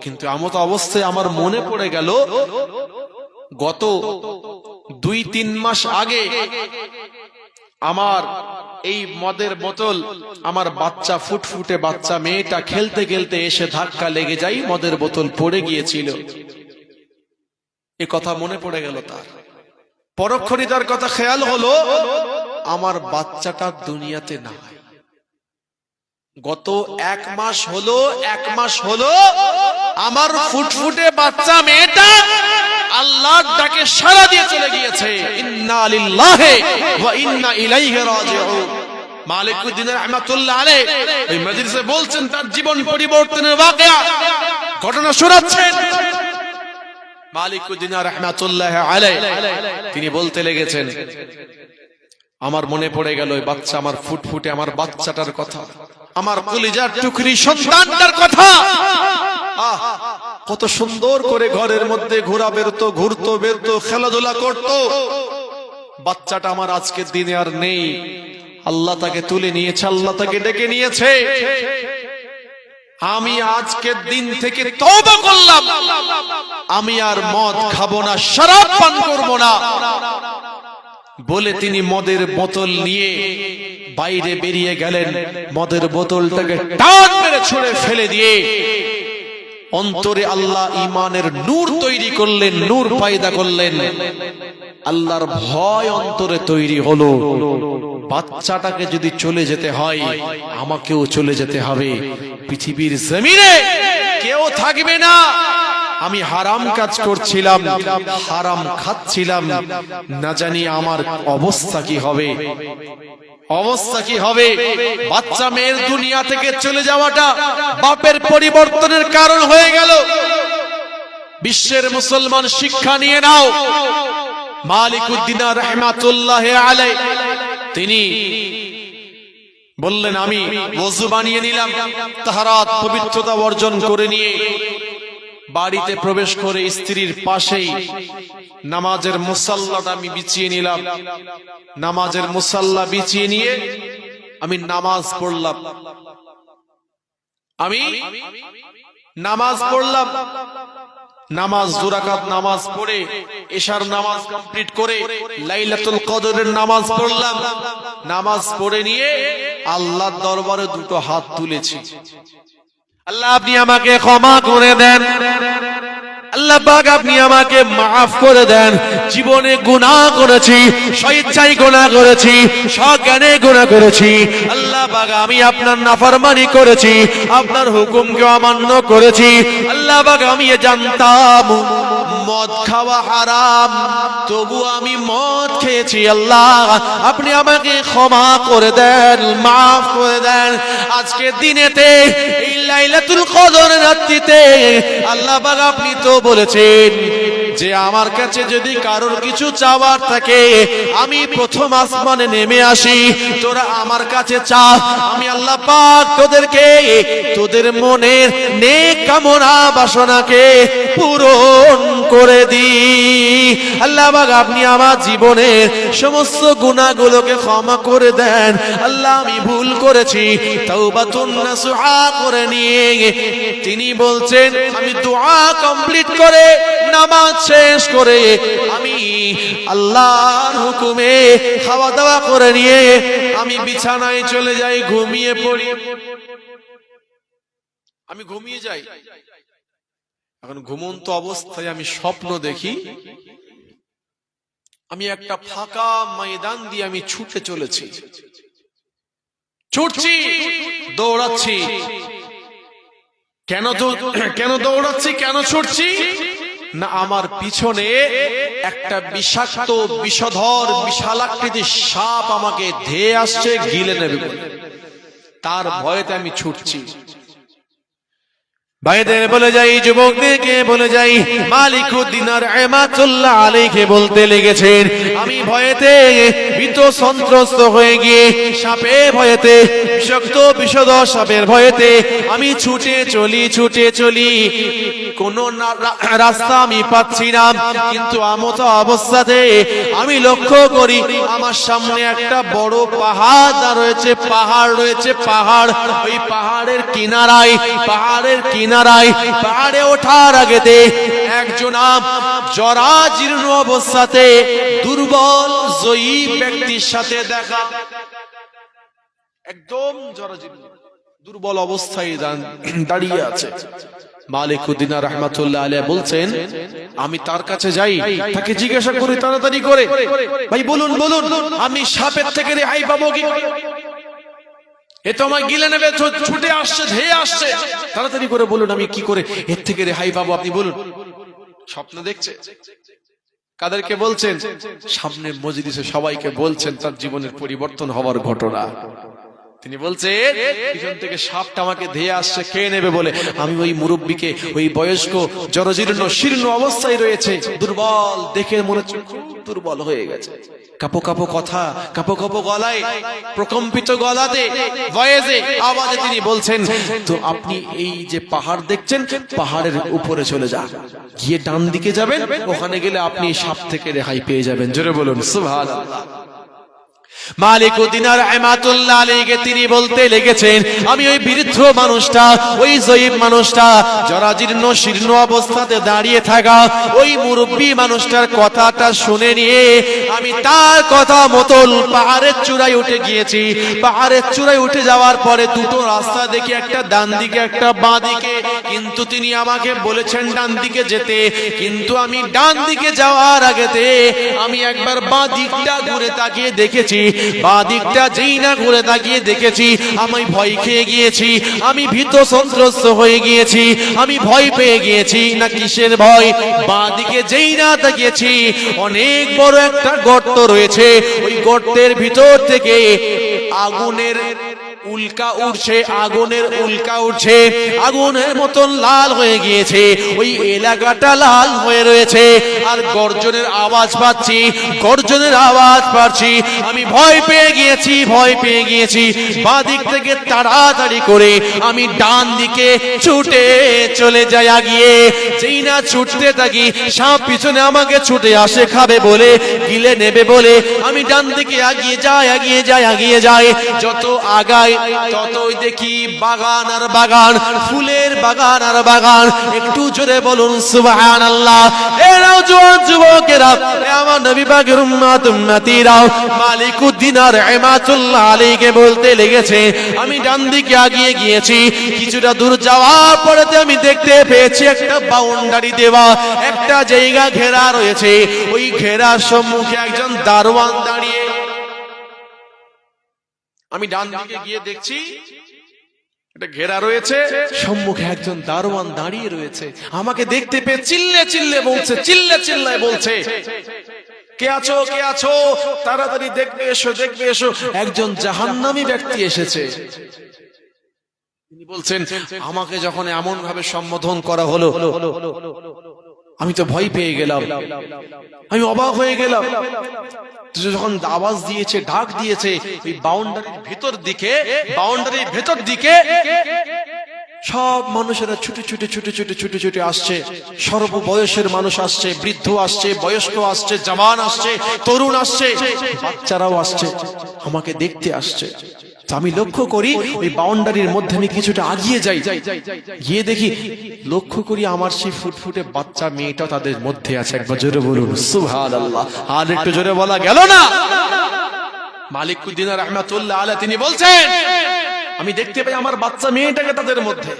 কিন্তু এমত অবস্থায় আমার মনে পড়ে গেল গত 2-3 মাস আগে আমার এই মদের বোতল আমার বাচ্চা ফুটফুটে বাচ্চা মেয়েটা খেলতে খেলতে এসে ধাক্কা লেগে যাই, মদের বোতল পড়ে গিয়েছিল। এ কথা মনে পড়ে গেল তার। পরক্ষণে তার কথা খেয়াল হলো আমার বাচ্চাটা দুনিয়াতে নাই। গত 1 মাস হলো আমার ফুটফুটে বাচ্চা মেয়েটা আল্লাহর ডাকে সাড়া দিয়ে চলে গিয়েছে। ইন্না লিল্লাহি ওয়া ইন্না ইলাইহি রাজিউন। মালিকুদ্দিন রাহমাতুল্লাহ আলাইহি এই মজলিসে বলছেন তার জীবন পরিবর্তনের ওয়াকিয়া ঘটনা শোনাচ্ছেন। মালিকুদ্দিন রাহমাতুল্লাহ আলাইহি তিনি বলতে লেগেছেন আমার মনে পড়ে গেল ওই বাচ্চা, আমার ফুটফুটে আমার বাচ্চাটার কথা, আমার কলিজার টুকরি সন্তানটার কথা। কত সুন্দর করে ঘরের মধ্যে ঘোরা বেরতো, ঘুরতো বেরতো, খেলাধুলা করতো। বাচ্চাটা আমার আজকের দিনে আর নেই। আল্লাহ তাকে তুলে নিয়েছে, আল্লাহ তাকে ডেকে নিয়েছে। আমি আজকের দিন থেকে তওবা করলাম, আমি আর মদ খাবো না, শরাব পান করবো না বলে তিনি মদের বোতল নিয়ে বাইরে বেরিয়ে গেলেন। মদের বোতলটাকে টান মেরে ছুঁড়ে ফেলে দিয়ে অন্তরে আল্লাহ ঈমানের নূর তৈরি করলেন, নূর পয়দা করলেন। আল্লাহর ভয় অন্তরে তৈরি হলো। বাচ্চাটাকে যদি চলে যেতে হয় আমাকেও চলে যেতে হবে। পৃথিবীর জমিনে কেউ থাকবে না। আমি হারাম কাজ করছিলাম, হারাম খাচ্ছিলাম, না জানি আমার অবস্থা কি হবে, অবস্থা কি হবে। বাচ্চা মেয়ের দুনিয়া থেকে চলে যাওয়াটা বাপের পরিবর্তনের কারণ হয়ে গেল। বিশ্বের মুসলমান শিক্ষা নিয়ে নাও। মালিকুদ্দিন রাহমাতুল্লাহ আলাইহি তিনি বললেন আমি ওযু বানিয়ে নিলাম, তাহারাত পবিত্রতা অর্জন করে নিয়ে বাড়িতে প্রবেশ করে স্ত্রীর পাশেই নামাজের মুসাল্লাটা আমি বিছিয়ে নিলাম। নামাজের মুসাল্লা বিছিয়ে নিয়ে আমি নামাজ পড়লাম। আমি নামাজ পড়লাম, নামাজ 2 রাকাত নামাজ পড়ে এশার নামাজ কমপ্লিট করে লাইলাতুল কদরের নামাজ পড়লাম। নামাজ পড়ে নিয়ে আল্লাহর দরবারে 2টো হাত তুলেছি, আল্লাহ আপনি আমাকে ক্ষমা করে দেন, আল্লাহ পাক আপনি আমাকে মাফ করে দেন। জীবনে গুনাহ করেছি, স্বেচ্ছায় গুনাহ করেছি, সজ্ঞানে গুনাহ করেছি। আল্লাহ পাক আমি আপনার নাফরমানি করেছি, আপনার হুকুমকে অমান্য করেছি। আল্লাহ পাক আমি জানতাম মদ খাওয়া হারাম, তবু আমি মদ খেয়েছি। আল্লাহ আপনি আমাকে ক্ষমা করে দেন, মাফ করে দেন। আজকে দিনেতে এই লাইলাতুল কদর রাত্রিতে আল্লাহ পাক আপনি তো বলেছেন যে আমার কাছে যদি কারোর কিছু চাওয়ার থাকে আমি প্রথম আসমানে নেমে আসি, তোরা আমার কাছে চা, আমি আল্লাহ পাক তোদেরকে তোদের মনের নেক কামনা বাসনাকে পূরণ করে দিই। আল্লাহ পাক আপনি আমার জীবনের সমস্ত গুনাহগুলোকে ক্ষমা করে দেন। আল্লাহ আমি ভুল করেছি, তাওবাতুন নাসুহা করে নিয়ে তিনি বলছেন আমি দোয়া কমপ্লিট করে নামাজ শেষ করে আমি আল্লাহর হুকুমে খাওয়া দাওয়া করে নিয়ে আমি বিছানায় চলে যাই, ঘুমিয়ে পড়ি। আমি ঘুমিয়ে যাই, এখন ঘুমন্ত অবস্থায় আমি স্বপ্ন দেখি আমি একটা ফাঁকা ময়দান দিয়ে আমি ছুটে চলেছি, ছুটছি, দৌড়াচ্ছি। কেন দৌড়াচ্ছি, কেন ছুটছি না, আমার পিছনে একটা বিষাক্ত বিষধর বিশালাকৃতির সাপ আমাকে ধেয়ে আসছে, গিলে নেবে বলে, তার ভয়েতে আমি ছুটছি। ভাইদের বলে যাই, যুবকদেরকে বলে যাই, মালিকুদ্দিন রাহমাতুল্লাহ আলাইহি বলতে লেগেছেন আমি ভয়েতে ভীত সন্ত্রস্ত হয়ে গিয়ে সাপের ভয়েতে, বিষাক্ত বিষধর সাপের ভয়েতে আমি ছুটে চলি, কোন রাস্তা আমি পাচ্ছি না। কিন্তু আমতো অবস্থাতে আমি লক্ষ্য করি আমার সামনে একটা বড় পাহাড় রয়েছে, পাহাড়। ওই পাহাড়ের পাহাড়ে ওঠার আগেতে একজন জরাজীর্ণ অবস্থাতে দুর্বল জয়ী ব্যক্তির সাথে দেখা, একদম জরাজীর্ণ দুর্বল অবস্থায় দাঁড়িয়ে আছে। মালিকুদ্দিন রাহমাতুল্লাহ আলাইহি বলছেন আমি তার কাছে যাই, তাকে জিজ্ঞাসা করি তাড়াতাড়ি করে, ভাই বলুন আমি সাপের থেকে রেহাই পাবো কি? এ তো আমায় গিলে নেবে, ছুটে আসছে, ধেয়ে আসছে, তাড়াতাড়ি করে বলুন আমি কি করে এর থেকে রেহাই পাবো, আপনি বলুন। স্বপ্ন দেখছে, কাদেরকে বলছেন? সামনের মজলিসে সবাইকে বলছেন তার জীবনের পরিবর্তন হওয়ার ঘটনা। তিনি বলছেন পিছন থেকে সাপটা আমাকে ধেয়ে আসছে, খেয়ে নেবে বলে আমি ওই মুরব্বীকে, ওই বয়স্ক জরাজীর্ণ শীর্ণ অবস্থায় রয়েছে, দুর্বল দেখে মনে হচ্ছে দুর্বল হয়ে গেছে, কাপো কাপো কথা, কাপো কাপো গলায়, প্রকম্পিত গলাতে, ভয়েসে, আওয়াজে তিনি বলছেন তো আপনি এই যে পাহাড় দেখছেন, পাহাড়ের উপরে চলে যান, গিয়ে ডান দিকে যাবেন, ওখানে গেলে আপনি সাপ থেকে রেহাই পেয়ে যাবেন। জোরে বলুন সুবহানাল্লাহ। মালিকুদ্দিন রাহমাতুল্লাহ আলাইহি তিনি বলতে লেগেছেন আমি ওই বৃদ্ধ মানুষটা, ওই জয়ীব মানুষটা, জরাজীর্ণ শীর্ণ অবস্থাতে দাঁড়িয়ে থাকা ওই মুরব্বী মানুষটার কথাটা শুনে নিয়ে আমি তার কথা মতন পাহাড়ের চূড়ায় উঠে গিয়েছি। পাহাড়ের চূড়ায় উঠে যাওয়ার পরে দুটো রাস্তা দেখি, একটা ডান দিকে একটা বাঁ দিকে, কিন্তু তিনি আমাকে বলেছেন ডান দিকে যেতে, কিন্তু আমি ডান দিকে যাওয়ার আগেতে আমি একবার বাঁ দিকটা ঘুরে তাকিয়ে দেখেছি। বাঁ দিকটা যেই না ঘুরে তাকিয়ে দেখেছি আমি ভয় খেয়ে গিয়েছি, আমি ভীত সন্ত্রস্ত হয়ে গিয়েছি, আমি ভয় পেয়ে গিয়েছি। না কিসের ভয়? বাঁ দিকে যেই না তাকিয়েছি অনেক বড় একটা গর্ত রয়েছে, ওই গর্তের ভিতর থেকে আগুনের উল্কা উঠছে, আগুনের মতন লাল হয়ে গিয়েছে, ওই এলাকাটা লাল হয়ে রয়েছে। আর গর্জনের আওয়াজ পাচ্ছি, আমি ভয় পেয়ে গিয়েছি। বাঁ দিক থেকে তাড়াতাড়ি করে আমি ডান দিকে ছুটে চলে যাই আগিয়ে। যেই না ছুটতে থাকি সাপ পিছনে আমাকে ছুটে আসে, খাবে বলে, গিলে নেবে বলে আমি ডান দিকে আগিয়ে যাই। যত আগাই আগাই ততই দেখি বাগান আর বাগান, ফুলের বাগান আর বাগান। একটু জোরে বলুন সুবহানাল্লাহ। এ নওজোয়ান যুবকেরা, এ আমার নবী পাকের উম্মত উম্মতিরা, মালিকুদ্দিন আর ইমাতুল্লাহ আলাইহিকে বলতে লেগেছে, আমি ডান দিকে আগিয়ে গিয়েছি, কিছুটা দূর যাওয়ার পরেতে আমি দেখতে পেয়েছি একটা বাউন্ডারি দেওয়া একটা জায়গা ঘেরা রয়েছে। ওই ঘেরার সম্মুখে একজন দারোয়ান দাঁড়িয়ে। আমি ডান দিকে গিয়ে দেখছি এটা ঘেরা রয়েছে, সম্মুখে একজন দারোয়ান দাঁড়িয়ে রয়েছে। আমাকে দেখতে পেয়ে চিল্লে চিল্লে বলছে, চিল্লে চিল্লায় বলছে, কে আছো, কে আছো, তাড়াতাড়ি দেখবে এসো, দেখবে এসো, একজন জাহান্নামী ব্যক্তি এসেছে। তিনি বলছেন, আমাকে যখন এমন ভাবে সম্বোধন করা হলো, আমি তো ভয় পেয়ে গেলাম, আমি অবাক হয়ে গেলাম। যখন আওয়াজ দিয়েছে, ডাক দিয়েছে, এই বাউন্ডারির ভেতর দিকে সব মানুষেরা ছুটে ছুটে ছুটে ছুটে ছুটে ছুটে আসছে। সর্ব বয়সের মানুষ আসছে, বৃদ্ধ আসছে, বয়স্ক আসছে, জওয়ান আসছে, তরুণ আসছে, বাচ্চারাও আসছে, আমাকে দেখতে আসছে। আমি লক্ষ্য করি ওই বাউন্ডারির মধ্যে আমি কিছুটা আগিয়ে যাই, গিয়ে দেখি, লক্ষ্য করি আমার সেই ফুটফুটে বাচ্চা মেয়েটা তাদের মধ্যে আছে। একবার জোরে বলুন সুবহানাল্লাহ। আর একটু জোরে বলা গেল না? মালিকুদ্দিন রাহমাতুল্লাহ আলাইহি তিনি বলছেন, আমি দেখতে পাই আমার বাচ্চা মেয়েটাকে তাদের মধ্যে।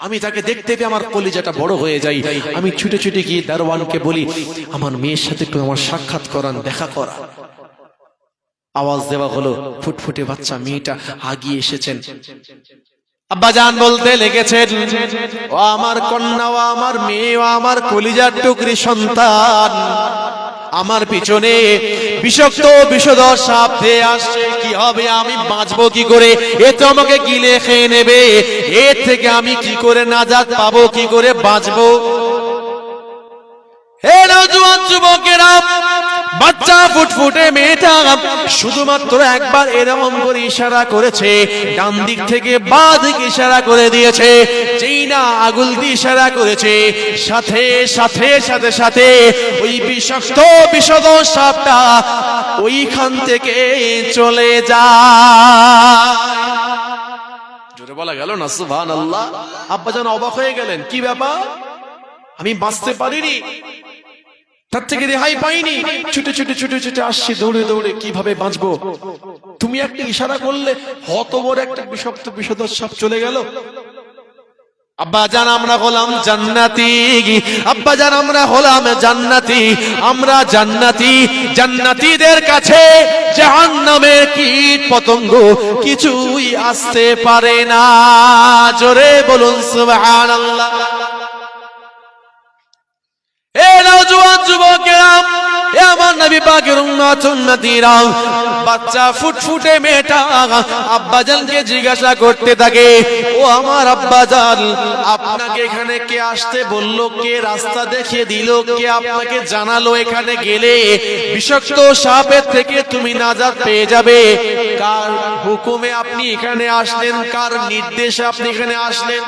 আমি তাকে দেখতে পেয়ে আমার কলিজাটা বড় হয়ে যায়। আমি ছুটে ছুটে গিয়ে দারোয়ানকে বলি, আমার মেয়ের সাথে একটু আমার সাক্ষাৎ করান, দেখা করা। আওয়াজ দেওয়া হলো, ফুটফুটে বাচ্চা মেয়েটা আগিয়ে এসেছেন। আব্বাজান বলতে লেগেছেন, ও আমার কন্যা, ও আমার মেয়ে, ও আমার কলিজার টুকরি সন্তান, আমার পিছনে বিষাক্ত বিষধর সাপ দিয়ে আসছে, কি হবে, আমি বাঁচবো কি করে? এ তো আমাকে গিলে খেয়ে নেবে, এর থেকে আমি কি করে নাজাত পাবো, কি করে বাঁচবো? হে নওজোয়ান যুবকেরা, বাচ্চা ফুটফুটে মেয়েটা শুধুমাত্র একবার এরকম করে ইশারা করেছে, ডান দিক থেকে বাঁ দিকে ইশারা করে দিয়েছে। যেই না আগুল দিয়ে ইশারা করেছে, সাথে সাথে সাথে সাথে ওই বিষাক্ত বিষধর সাপটা ওইখান থেকে চলে যায়। জোরে বলা গেল না সুবহানাল্লাহ। আব্বাজান অবাক হয়ে গেলেন, কি ব্যাপার, আমি বাঁচতে পারিনি, তার থেকে রেহাই পাইনি, ছুটে ছুটে ছুটে ছুটে আসছি দৌড়ে দৌড়ে, কিভাবে বাঁচবো? তুমি একটা ইশারা করলে, হত বড় একটা বিষাক্ত বিষধর সাপ চলে গেল। আব্বাজান আমরা হলাম জান্নাতি, আব্বাজান আমরা হলাম জান্নাতি, আমরা জান্নাতি। জান্নাতীদের কাছে জাহান্নামের কীট পতঙ্গ কিছুই আসতে পারে না। জোরে বলুন সুবহানাল্লাহ। এ নওজোয়ান যুবকেরা, এ আমার নবী পাকের উম্মত উম্মতিরা, বাচ্চা ফুটফুটে মেয়েটা আব্বাজানকে জিজ্ঞাসা করতে থাকে, ও আমার আব্বাজান, আপনাকে এখানে কে আসতে বললো, কে রাস্তা দেখিয়ে দিল, কে আপনাকে জানালো এখানে গেলে বিষাক্ত সাপের থেকে তুমি নাজাত পেয়ে যাবে? কার হুকুমে আপনি এখানে আসলেন, কার নির্দেশে আপনি এখানে আসলেন?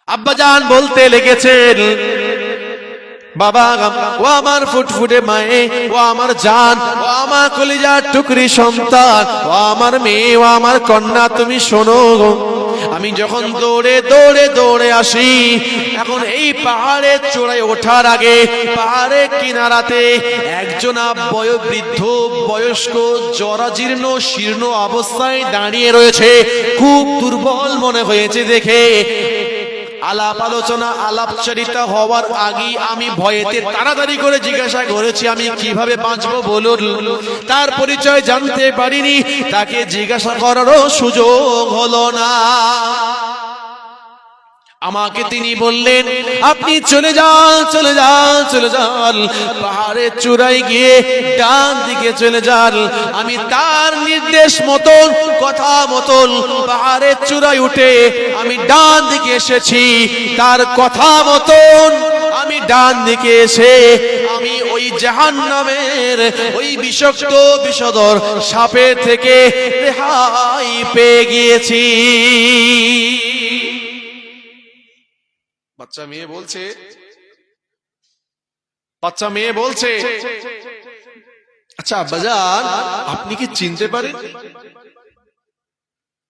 আব্বাজান বলতে লেগেছেন, বাবা, ও আমার ফুটফুটে মায়ে, ও আমার জান, ও আমার কলিজার টুকরি সন্তান, ও আমার মেয়ে, ও আমার কন্যা, তুমি শোনো, আমি যখন দৌড়ে দৌড়ে দৌড়ে আসি, এখন এই পাহাড়ের চূড়ায় ওঠার আগে পাহাড়ের কিনারাতে একজন বৃদ্ধ বয়স্ক জরাজীর্ণ শীর্ণ অবস্থায় দাঁড়িয়ে রয়েছে। খুব দুর্বল মনে হয়েছে দেখে। আলাপ আলোচনা আলাপচারিতা হওয়ার আগে আমি ভয়েতে তাড়াতাড়ি করে জিজ্ঞাসা করেছি, আমি কিভাবে বাঁচবো বলুন? তার পরিচয় জানতে পারিনি, তাকে জিজ্ঞাসা করারও সুযোগ হলো না। আমাকে তিনি বললেন, আপনি চলে যান, চলে যান, চলে যান, পাহাড়ের চূড়ায় গিয়ে ডান দিকে চলে যান। আমি তার নির্দেশ মতন, কথা মতন পাহাড়ের চূড়ায় উঠে আমি ডান দিকে এসেছি। তার কথা মতন আমি ডান দিকে এসে আমি ওই জাহান্নামের ওই বিষাক্ত বিষধর সাপের থেকে রেহাই পেয়ে গিয়েছি। বাচ্চা মেয়ে বলছে, আচ্ছা আব্বাজান, আপনি কি চিনতে পারেন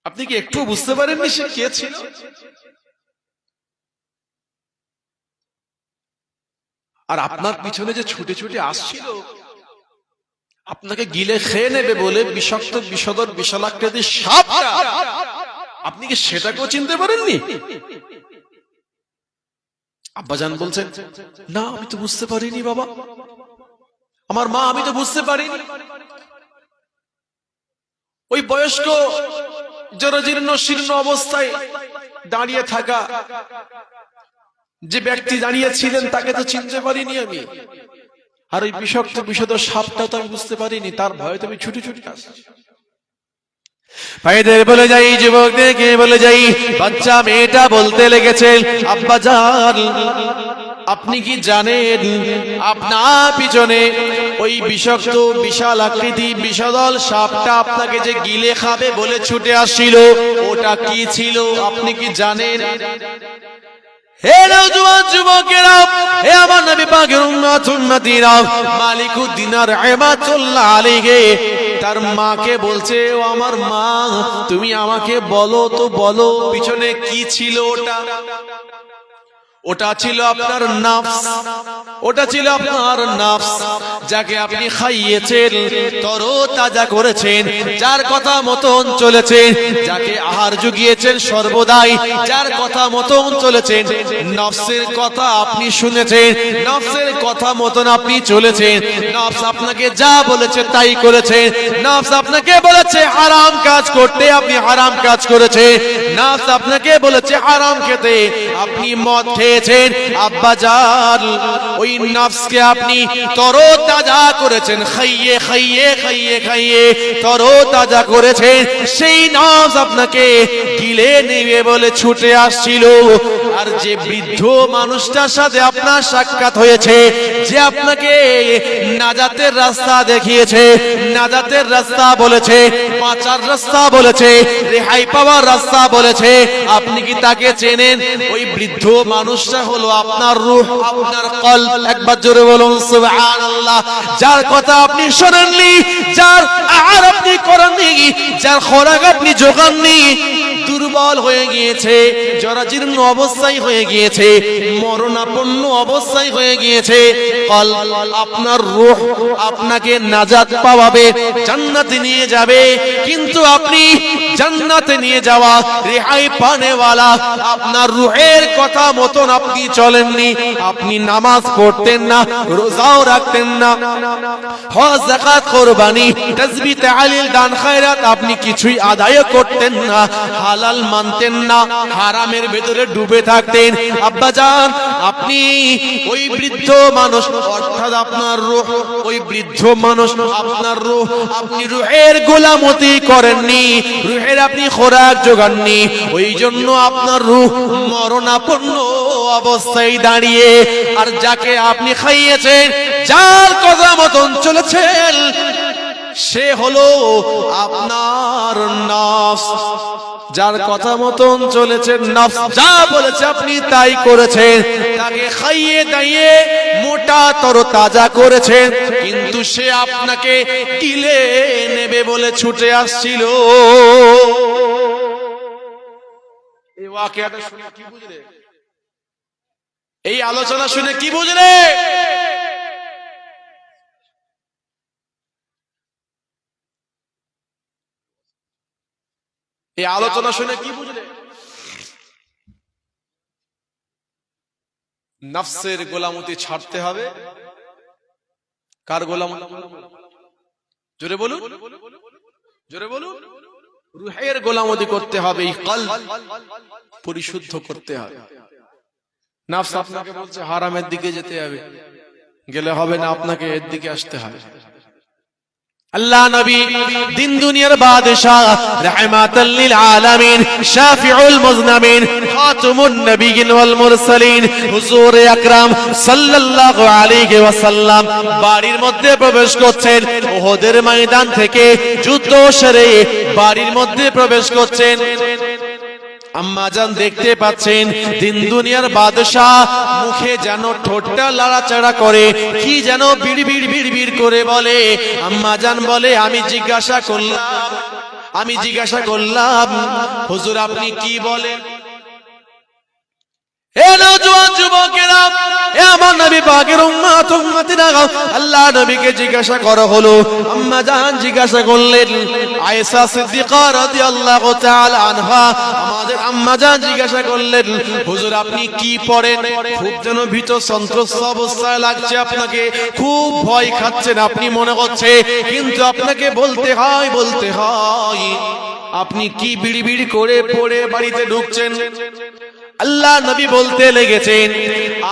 আপনি কি একটু বুঝতে পারেননি সে কে ছিল? আর আপনার পিছনে যে ছুটে ছুটে আসছিল আপনাকে গিলে খেয়ে নেবে বলে বিষাক্ত বিষধর বিশালাকৃতি সাপটা, আপনি কি সেটাকেও চিনতে পারেননি? আব্বাজান বলছেন, না আমি তো বুঝতে পারিনি বাবা, আমার মা আমি তো বুঝতে পারিনি। ওই বয়স্ক জরাজীর্ণ শীর্ণ অবস্থায় দাঁড়িয়ে থাকা যে ব্যক্তি দাঁড়িয়েছিলেন তাকে তো চিনতে পারিনি আমি, আর ওই বিষাক্ত বিষধর সাপটা তো আমি বুঝতে পারিনি, তার ভয়ে তো আমি ছুটে ছুটে আসছি। ভাইদের বলে যাই, যুবকদেরকে বলে যাই, বাচ্চা মেয়েটা বলতে লেগেছে, আব্বাজান আপনি কি জানেন আপনার পিছনে ওই বিষাক্ত বিশাল আকৃতি বিষধর সাপটা আপনাকে যে গিলে খাবে বলে ছুটে আসছিল, ওটা কি ছিল আপনি কি জানেন? হে নওজোয়ান যুবকেরা, হে আমার নবী পাকের উম্মতীরা, মালিকুদ দিনার ইমাতুল্লাহ আলাইহি তার মাকে বলছে, ও আমার মা তুমি আমাকে বলো তো, বলো পিছনে কি ছিল ওটা? ওটা ছিল আপনার নফস, ওটা ছিল আপনার নফস, যাকে আপনি খাইয়েছেন, তরতাজা করেছেন, যার কথা মতন চলেছেন, যাকে আহার জুগিয়েছেন সর্বদাই, যার কথা মতন চলেছেন, নফসের কথা আপনি শুনেছেন, নফসের কথা মতন আপনি চলেছেন, নফস আপনাকে যা বলেছে তাই করেছেন, নফস আপনাকে বলেছে হারাম কাজ করতে আপনি হারাম কাজ করেছেন, নফস আপনাকে বলেছে হারাম খেতে আপনি মদ খেয়েছেন। আব্বাজান ওই নফসকে আপনি তরতাজা করেছেন, খাইয়ে খাইয়ে খাইয়ে খাইয়ে তরতাজা করেছেন, সেই নফস আপনাকে গিলে নেবে বলে ছুটে আসছিল। আর যে বৃদ্ধ মানুষটার সাথে আপনার সাক্ষাৎ হয়েছে, যে আপনাকে নাজাতের রাস্তা দেখিয়েছে, নাজাতের রাস্তা বলেছে, বাঁচার রাস্তা বলেছে, রেহাই পাওয়ার রাস্তা বলেছে, আপনি কি তাকে চেনেন? ওই বৃদ্ধ মানুষটা হলো আপনার রূহ, আপনার কলব। একবার জোরে বলুন সুবহানাল্লাহ। যার কথা আপনি শোনেননি, যার আহার আপনি করেননি, যার খোরাক আপনি জোগাননি, দুর্বল হয়ে গিয়েছে, জরাজীর্ণ অবস্থায় হয়ে গিয়েছে, মরণাপন্ন অবস্থায় হয়ে গিয়েছে, কলব আপনার রূহ আপনাকে নাজাত পাওয়াবে, জান্নাতে নিয়ে যাবে। কিন্তু আপনি জান্নাতে নিয়ে যাওয়া রেহাই পানেওয়ালা আপনার রূহের কথা মতন আপনি চলেননি, আপনি নামাজ পড়তেন না, রোজাও রাখতেন না, হজ যাকাত কুরবানি তাসবিহ তাহলিল দান খায়রাত আপনি কিছুই আদায় করতেন না, হালাল মানতেন না, হারামের ভেতরে ডুবে থাকতেন। আব্বাজান আপনি ওই বৃদ্ধ মানুষ, অর্থাৎ আপনার রূহ, ওই বৃদ্ধ মানুষ আপনার রূহ, আপনি রূহের গোলামতি করেননি, রূহের আপনি খোরাক জোগাননি, ওই জন্য আপনার রূহ মরণাপন্ন অবস্থায় দাঁড়িয়ে। আর যাকে আপনি খাইয়েছেন, যার কথা মতন চলেছেন, সে হলো আপনার নফস। যার কথা মতন চলেছেন, নফস যা বলেছে আপনি তাই করেছেন, তাকে খাইয়ে দাইয়ে মোটা তরতাজা করেছেন, কিন্তু সে আপনাকে গিলে নেবে বলে ছুটে আসছিল। এই ওয়াকিয়াটা শুনে কি বুঝলে? এই আলোচনা শুনে কি বুঝলে? এই আলোচনা শুনে কি বুঝলে? নফসের গোলামতি ছাড়তে হবে। কার গোলামতি? জোরে বলুন, জোরে বলুন। রূহের গোলামতি করতে হবে, এই কলব পরিশুদ্ধ করতে হবে। নফস আপনাকে বলছে হারামের দিকে যেতে হবে, গেলে হবে না, আপনাকে এর দিকে আসতে হবে। আল্লাহ নবী দিন দুনিয়ার বাদশাহ, রাহমাতাল লিল আলামিন, শাফিউল মুজনাবিন, খাতামুন নবিয়্যিন ওয়াল মুরসালিন, হুজুর আকরাম সাল্লাল্লাহু আলাইহি ওয়াসাল্লাম বাড়ির মধ্যে প্রবেশ করছেন। উহুদের ময়দান থেকে যুদ্ধ সেরে বাড়ির মধ্যে প্রবেশ করছেন। আম্মাজান দেখতে পাচ্ছেন দিন দুনিয়ার বাদশাহ মুখে যেন ঠোঁটটা লাড়াচাড়া করে, কি যেন বিড়বিড় বিড়বিড় করে বলে। আম্মাজান বলে, আমি জিজ্ঞাসা করলাম আমি জিজ্ঞাসা করলাম, হুজুর আপনি কি বলেন? হে নওজোয়ান যুবকেরা, হে আমার নবী পাকের উম্মত উম্মতিরা, আল্লাহ নবীকে জিজ্ঞাসা করা হলো। আম্মা জান জিজ্ঞাসা করলেন, আয়েশা সিদ্দিকা রাদিয়াল্লাহু তাআলা আনহা, আমাদের আম্মা জান জিজ্ঞাসা করলেন, হুজুর আপনি কি পড়েন? খুব যেন ভীত সন্ত্রস্ত অবস্থায় লাগছে আপনাকে, খুব ভয় খাচ্ছেন আপনি মনে হচ্ছে, কিন্তু আপনাকে বলতে হয় আপনি কি বিড়ি বিড়ি করে পড়ে বাড়িতে ঢুকছেন? আল্লাহ নবী বলতে লেগেছেন,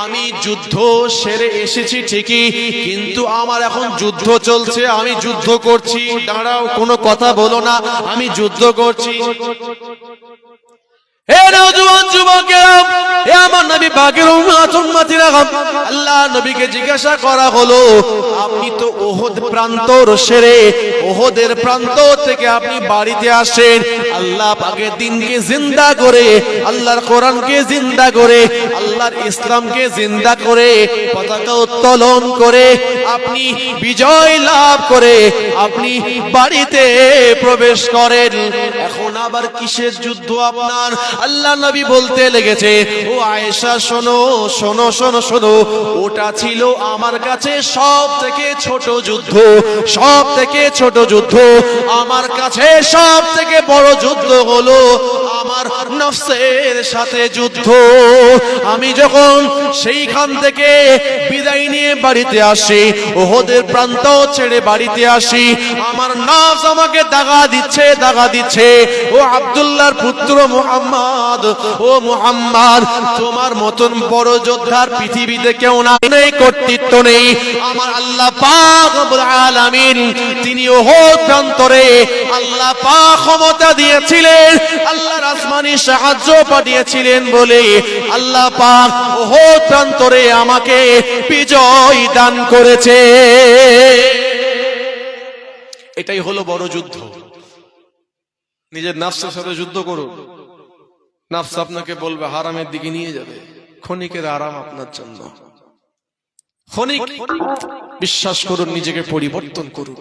আমি যুদ্ধ সেরে এসেছি ঠিকই, কিন্তু আমার এখন যুদ্ধ চলছে, আমি যুদ্ধ করছি। দাঁড়াও, কোনো কথা বলো না, আমি যুদ্ধ করছি। হে নওজোয়ান যুবকেরা, হে আমার নবী পাকের উম্মত উম্মতিরা, আল্লাহ নবীকে জিজ্ঞাসা করা হলো, আপনি তো ওহদ প্রান্তর সেরে, ওহদের প্রান্ত থেকে আপনি বাড়িতে আসেন, আল্লাহ পাকের দ্বীনকে জিন্দা করে, আল্লাহর কোরআনকে জিন্দা করে, আল্লাহর ইসলামকে জিন্দা করে, পতাকা উত্তোলন করে, আপনি বিজয় লাভ করে আপনি বাড়িতে প্রবেশ করেন। এখন আবার কিসের যুদ্ধ আপনার? আল্লাহ নবী বলতে লেগেছে, ও আয়েশা শোনো শোনো শোনো শোনো, ওটা ছিল আমার কাছে সব থেকে ছোট যুদ্ধ, সব থেকে ছোট যুদ্ধ। আমার কাছে সব থেকে বড় যুদ্ধ হলো আমার নফসের সাথে যুদ্ধ। আমি যখন সেইখান থেকে বিদায় নিয়ে বাড়িতে আসি, ওহদের প্রান্ত ছেড়ে বাড়িতে আসি, আমার নফস আমাকে দাগা দিচ্ছে, ও আব্দুল্লাহর পুত্র মুহাম্মদ, ও মুহাম্মদ, তোমার মতন বড় যোদ্ধার পৃথিবীতে কেউ নেই, কর্তৃত্ব নেই। আমার আল্লাহ পাক রব্বুল আলামিন, তিনি ওহদ প্রান্তরে আল্লাহ পাক ক্ষমতা দিয়েছিলেন, আল্লাহর আসমানি সাহায্য পাঠিয়েছিলেন বলে আল্লাহ পাক ওহদ প্রান্তরে আমাকে বিজয় দান করেছে। এটাই হলো বড় যুদ্ধ। নিজের নফসের সাথে যুদ্ধ করুন। নফস আপনাকে বলবে, হারামের দিকে নিয়ে যাবে, ক্ষণিকের আরাম আপনার জন্য, ক্ষণিক। বিশ্বাস করুন, নিজেকে পরিবর্তন করুন।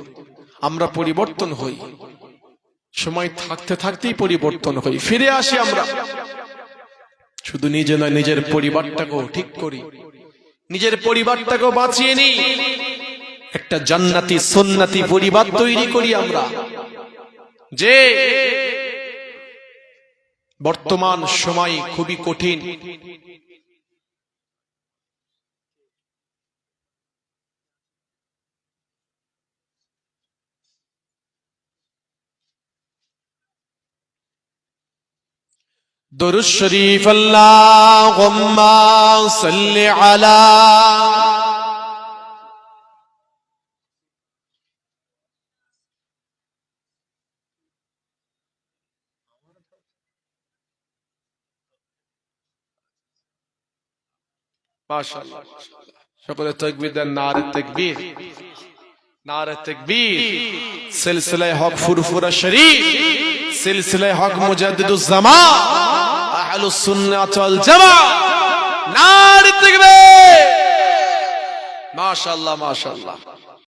আমরা পরিবর্তন হই, সময় থাকতে থাকতেই পরিবর্তন হই, ফিরে আসি আমরা। শুধু নিজে নয়, নিজের পরিবারটাকেও ঠিক করি, নিজের পরিবারটাকেও বাঁচিয়ে নিই, একটা জান্নাতি সুন্নতি পরিবার তৈরি করি আমরা। যে বর্তমান সময় খুবই কঠিন, দুরূদ শরীফ আল্লাহুম্মা সাল্লি আলা মাশাআল্লাহ। সকলে তাকবীর দেন, নারে তাকবীর, নারে তাকবীর। সিলসিলায়ে হক ফুরফুরা শরীফ, সিলসিলায়ে হক মুজাদ্দিদুজ জামান, আহলুস সুন্নাত ওয়াল জামাত, নারে তাকবীর। মাশাআল্লাহ মাশাআল্লাহ।